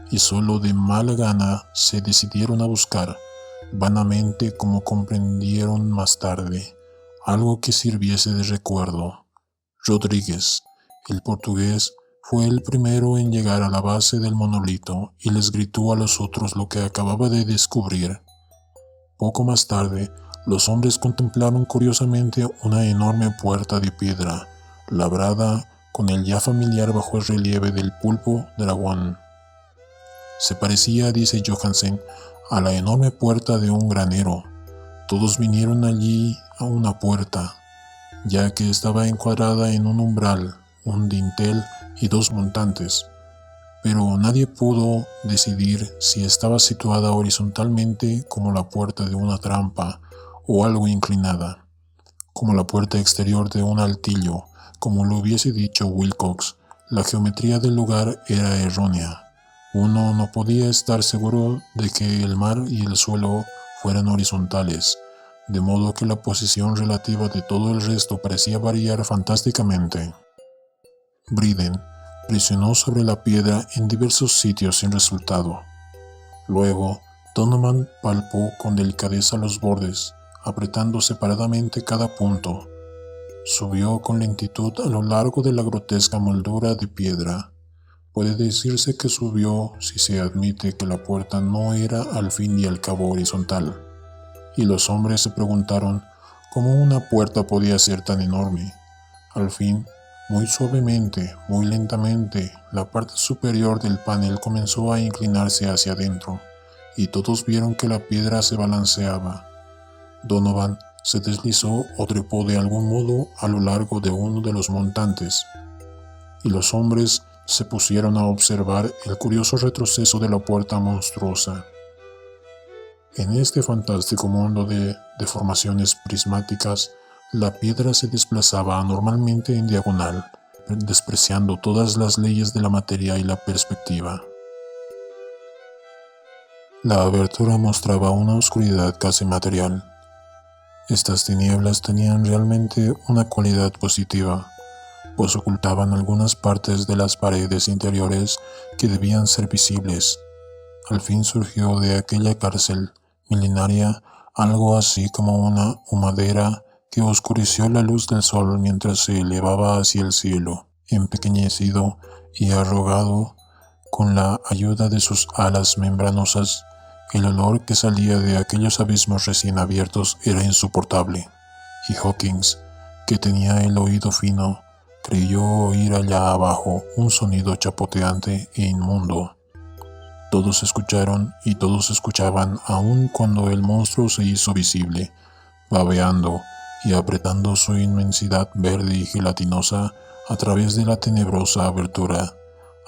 y solo de mala gana se decidieron a buscar, vanamente como comprendieron más tarde, algo que sirviese de recuerdo. Rodríguez, el portugués, fue el primero en llegar a la base del monolito y les gritó a los otros lo que acababa de descubrir. Poco más tarde, los hombres contemplaron curiosamente una enorme puerta de piedra, labrada con el ya familiar bajo relieve del pulpo dragón. Se parecía, dice Johansen, a la enorme puerta de un granero. Todos vinieron allí a una puerta, ya que estaba encuadrada en un umbral, un dintel y dos montantes, pero nadie pudo decidir si estaba situada horizontalmente como la puerta de una trampa o algo inclinada, como la puerta exterior de un altillo. Como lo hubiese dicho Wilcox, la geometría del lugar era errónea. Uno no podía estar seguro de que el mar y el suelo fueran horizontales, de modo que la posición relativa de todo el resto parecía variar fantásticamente. Briden presionó sobre la piedra en diversos sitios sin resultado. Luego, Donovan palpó con delicadeza los bordes, apretando separadamente cada punto. Subió con lentitud a lo largo de la grotesca moldura de piedra. Puede decirse que subió si se admite que la puerta no era al fin y al cabo horizontal, y los hombres se preguntaron cómo una puerta podía ser tan enorme. Al fin, muy suavemente, muy lentamente, la parte superior del panel comenzó a inclinarse hacia adentro, y todos vieron que la piedra se balanceaba. Donovan se deslizó o trepó de algún modo a lo largo de uno de los montantes, y los hombres se pusieron a observar el curioso retroceso de la puerta monstruosa. En este fantástico mundo de deformaciones prismáticas, la piedra se desplazaba anormalmente en diagonal, despreciando todas las leyes de la materia y la perspectiva. La abertura mostraba una oscuridad casi material. Estas tinieblas tenían realmente una cualidad positiva, pues ocultaban algunas partes de las paredes interiores que debían ser visibles. Al fin surgió de aquella cárcel milenaria algo así como una humadera que oscureció la luz del sol mientras se elevaba hacia el cielo, empequeñecido y arrugado con la ayuda de sus alas membranosas. El olor que salía de aquellos abismos recién abiertos era insoportable, y Hawkins, que tenía el oído fino, creyó oír allá abajo un sonido chapoteante e inmundo. Todos escucharon y todos escuchaban aun cuando el monstruo se hizo visible, babeando y apretando su inmensidad verde y gelatinosa a través de la tenebrosa abertura,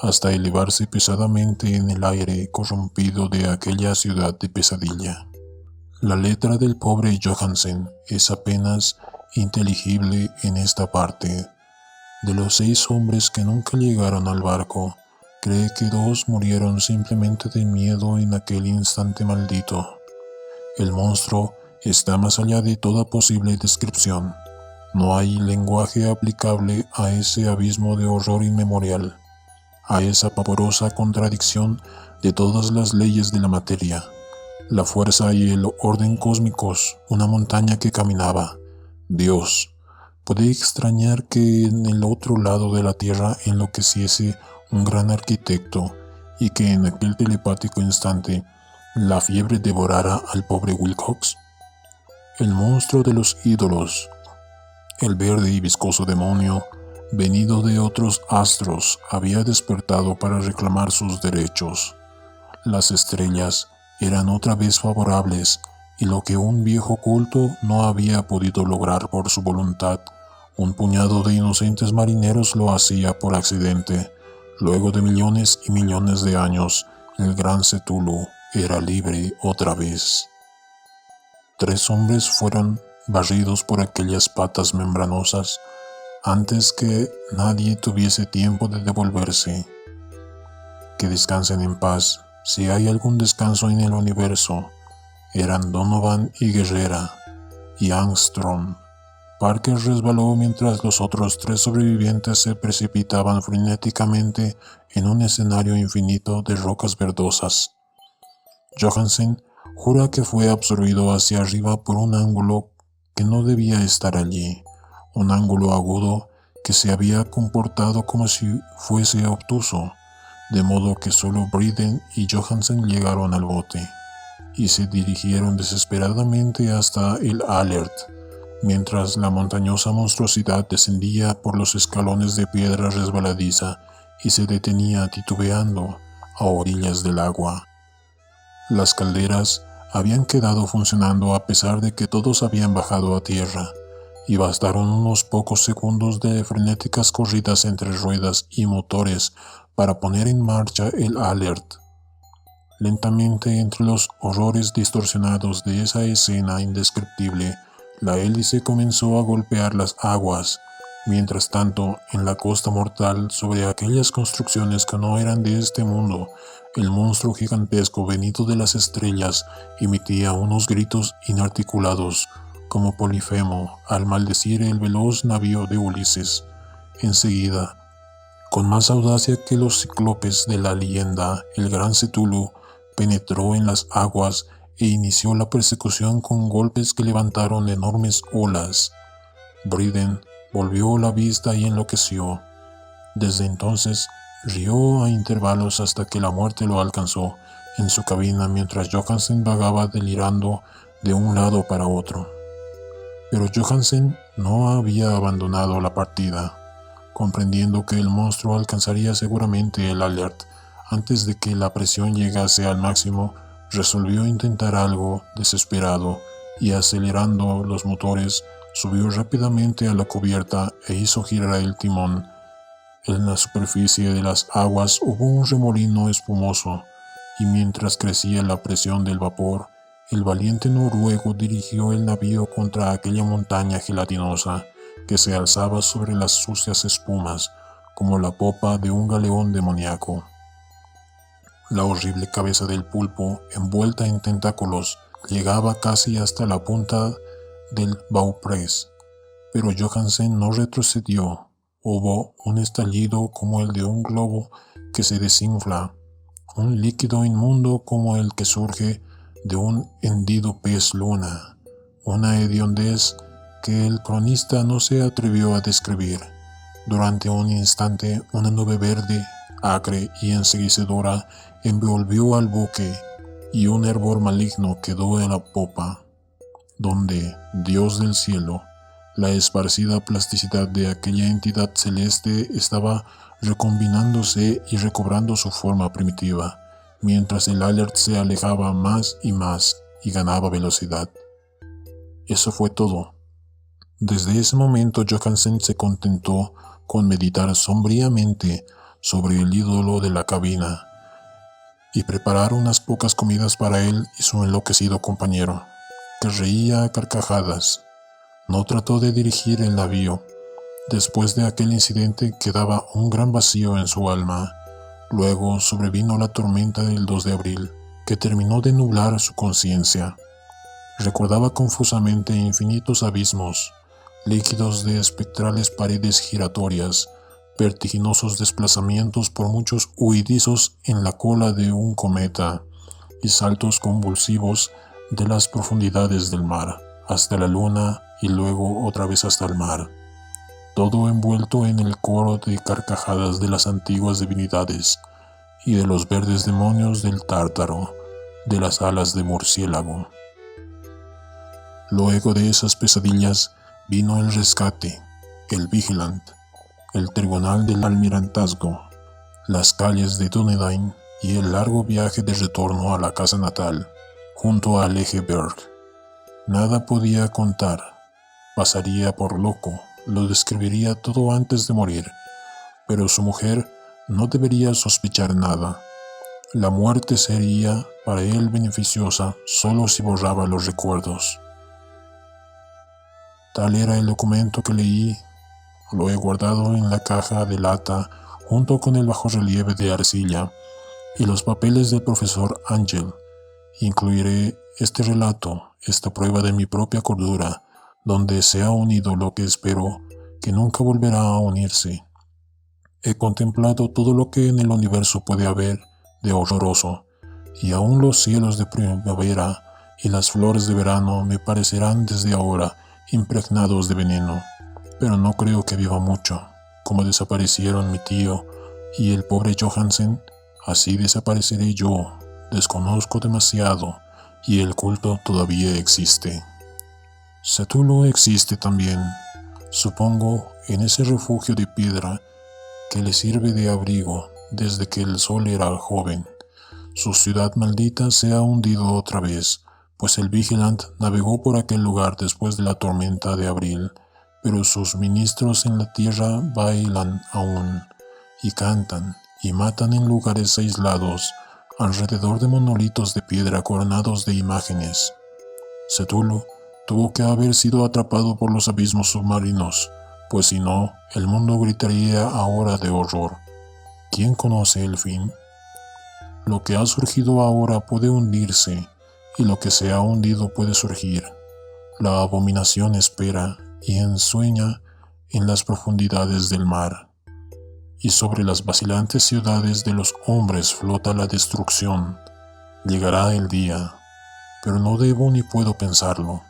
hasta elevarse pesadamente en el aire corrompido de aquella ciudad de pesadilla. La letra del pobre Johansen es apenas inteligible en esta parte. De los 6 hombres que nunca llegaron al barco, cree que 2 murieron simplemente de miedo en aquel instante maldito. El monstruo está más allá de toda posible descripción. No hay lenguaje aplicable a ese abismo de horror inmemorial, a esa pavorosa contradicción de todas las leyes de la materia, la fuerza y el orden cósmicos, una montaña que caminaba. Dios, puede extrañar que en el otro lado de la tierra enloqueciese un gran arquitecto y que en aquel telepático instante la fiebre devorara al pobre Wilcox. El monstruo de los ídolos, el verde y viscoso demonio, venido de otros astros, había despertado para reclamar sus derechos. Las estrellas eran otra vez favorables, y lo que un viejo culto no había podido lograr por su voluntad, un puñado de inocentes marineros lo hacía por accidente. Luego de millones y millones de años, el gran Cthulhu era libre otra vez. 3 hombres fueron barridos por aquellas patas membranosas antes que nadie tuviese tiempo de devolverse. Que descansen en paz, si hay algún descanso en el universo. Eran Donovan y Guerrera, y Armstrong. Parker resbaló mientras los otros 3 sobrevivientes se precipitaban frenéticamente en un escenario infinito de rocas verdosas. Johansen jura que fue absorbido hacia arriba por un ángulo que no debía estar allí, un ángulo agudo que se había comportado como si fuese obtuso, de modo que solo Briden y Johansen llegaron al bote, y se dirigieron desesperadamente hasta el Alert, mientras la montañosa monstruosidad descendía por los escalones de piedra resbaladiza y se detenía titubeando a orillas del agua. Las calderas habían quedado funcionando a pesar de que todos habían bajado a tierra, y bastaron unos pocos segundos de frenéticas corridas entre ruedas y motores para poner en marcha el Alert. Lentamente, entre los horrores distorsionados de esa escena indescriptible, la hélice comenzó a golpear las aguas. Mientras tanto, en la costa mortal, sobre aquellas construcciones que no eran de este mundo, el monstruo gigantesco venido de las estrellas emitía unos gritos inarticulados, como Polifemo al maldecir el veloz navío de Ulises. Enseguida, con más audacia que los cíclopes de la leyenda, el gran Cthulhu penetró en las aguas e inició la persecución con golpes que levantaron enormes olas. Briden volvió la vista y enloqueció. Desde entonces, rió a intervalos hasta que la muerte lo alcanzó en su cabina mientras Johansen vagaba delirando de un lado para otro. Pero Johansen no había abandonado la partida. Comprendiendo que el monstruo alcanzaría seguramente el Alert antes de que la presión llegase al máximo, resolvió intentar algo desesperado y, acelerando los motores, subió rápidamente a la cubierta e hizo girar el timón. En la superficie de las aguas hubo un remolino espumoso, y mientras crecía la presión del vapor, el valiente noruego dirigió el navío contra aquella montaña gelatinosa que se alzaba sobre las sucias espumas, como la popa de un galeón demoníaco. La horrible cabeza del pulpo, envuelta en tentáculos, llegaba casi hasta la punta del bauprés, pero Johansen no retrocedió. Hubo un estallido como el de un globo que se desinfla, un líquido inmundo como el que surge de un hendido pez luna, una hediondez que el cronista no se atrevió a describir. Durante un instante, una nube verde, acre y enceguecedora envolvió al buque, y un hervor maligno quedó en la popa, donde, Dios del cielo, la esparcida plasticidad de aquella entidad celeste estaba recombinándose y recobrando su forma primitiva, mientras el Alert se alejaba más y ganaba velocidad. Eso fue todo. Desde ese momento Johansen se contentó con meditar sombríamente sobre el ídolo de la cabina y preparar unas pocas comidas para él y su enloquecido compañero, que reía a carcajadas. No trató de dirigir el navío. Después de aquel incidente quedaba un gran vacío en su alma. Luego sobrevino la tormenta del 2 de abril, que terminó de nublar su conciencia. Recordaba confusamente infinitos abismos, líquidos de espectrales paredes giratorias, vertiginosos desplazamientos por muchos huidizos en la cola de un cometa, y saltos convulsivos de las profundidades del mar, hasta la luna y luego otra vez hasta el mar. Todo envuelto en el coro de carcajadas de las antiguas divinidades y de los verdes demonios del tártaro, de las alas de murciélago. Luego de esas pesadillas vino el rescate, el Vigilant, el tribunal del almirantazgo, las calles de Dunedain y el largo viaje de retorno a la casa natal, junto a Legeberg. Nada podía contar, pasaría por loco, lo describiría todo antes de morir, pero su mujer no debería sospechar nada. La muerte sería para él beneficiosa solo si borraba los recuerdos. Tal era el documento que leí. Lo he guardado en la caja de lata junto con el bajorrelieve de arcilla y los papeles del profesor Ángel. Incluiré este relato, esta prueba de mi propia cordura, donde se ha unido lo que espero que nunca volverá a unirse. He contemplado todo lo que en el universo puede haber de horroroso, y aún los cielos de primavera y las flores de verano me parecerán desde ahora impregnados de veneno, pero no creo que viva mucho. Como desaparecieron mi tío y el pobre Johansen, así desapareceré yo. Desconozco demasiado y el culto todavía existe. Cthulhu existe también, supongo, en ese refugio de piedra que le sirve de abrigo desde que el sol era joven. Su ciudad maldita se ha hundido otra vez, pues el Vigilant navegó por aquel lugar después de la tormenta de abril, pero sus ministros en la tierra bailan aún, y cantan, y matan en lugares aislados, alrededor de monolitos de piedra coronados de imágenes. Cthulhu tuvo que haber sido atrapado por los abismos submarinos, pues si no, el mundo gritaría ahora de horror. ¿Quién conoce el fin? Lo que ha surgido ahora puede hundirse, y lo que se ha hundido puede surgir. La abominación espera y ensueña en las profundidades del mar, y sobre las vacilantes ciudades de los hombres flota la destrucción. Llegará el día, pero no debo ni puedo pensarlo.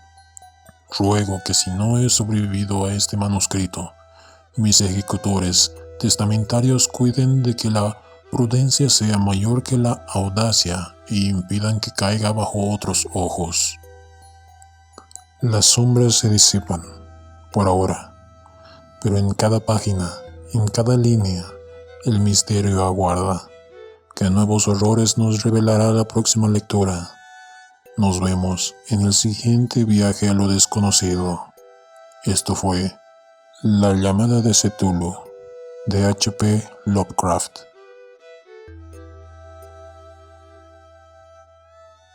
Ruego que si no he sobrevivido a este manuscrito, mis ejecutores testamentarios cuiden de que la prudencia sea mayor que la audacia e impidan que caiga bajo otros ojos. Las sombras se disipan, por ahora, pero en cada página, en cada línea, el misterio aguarda. Que nuevos horrores nos revelará la próxima lectura. Nos vemos en el siguiente viaje a lo desconocido. Esto fue La llamada de Cthulhu, de H.P. Lovecraft.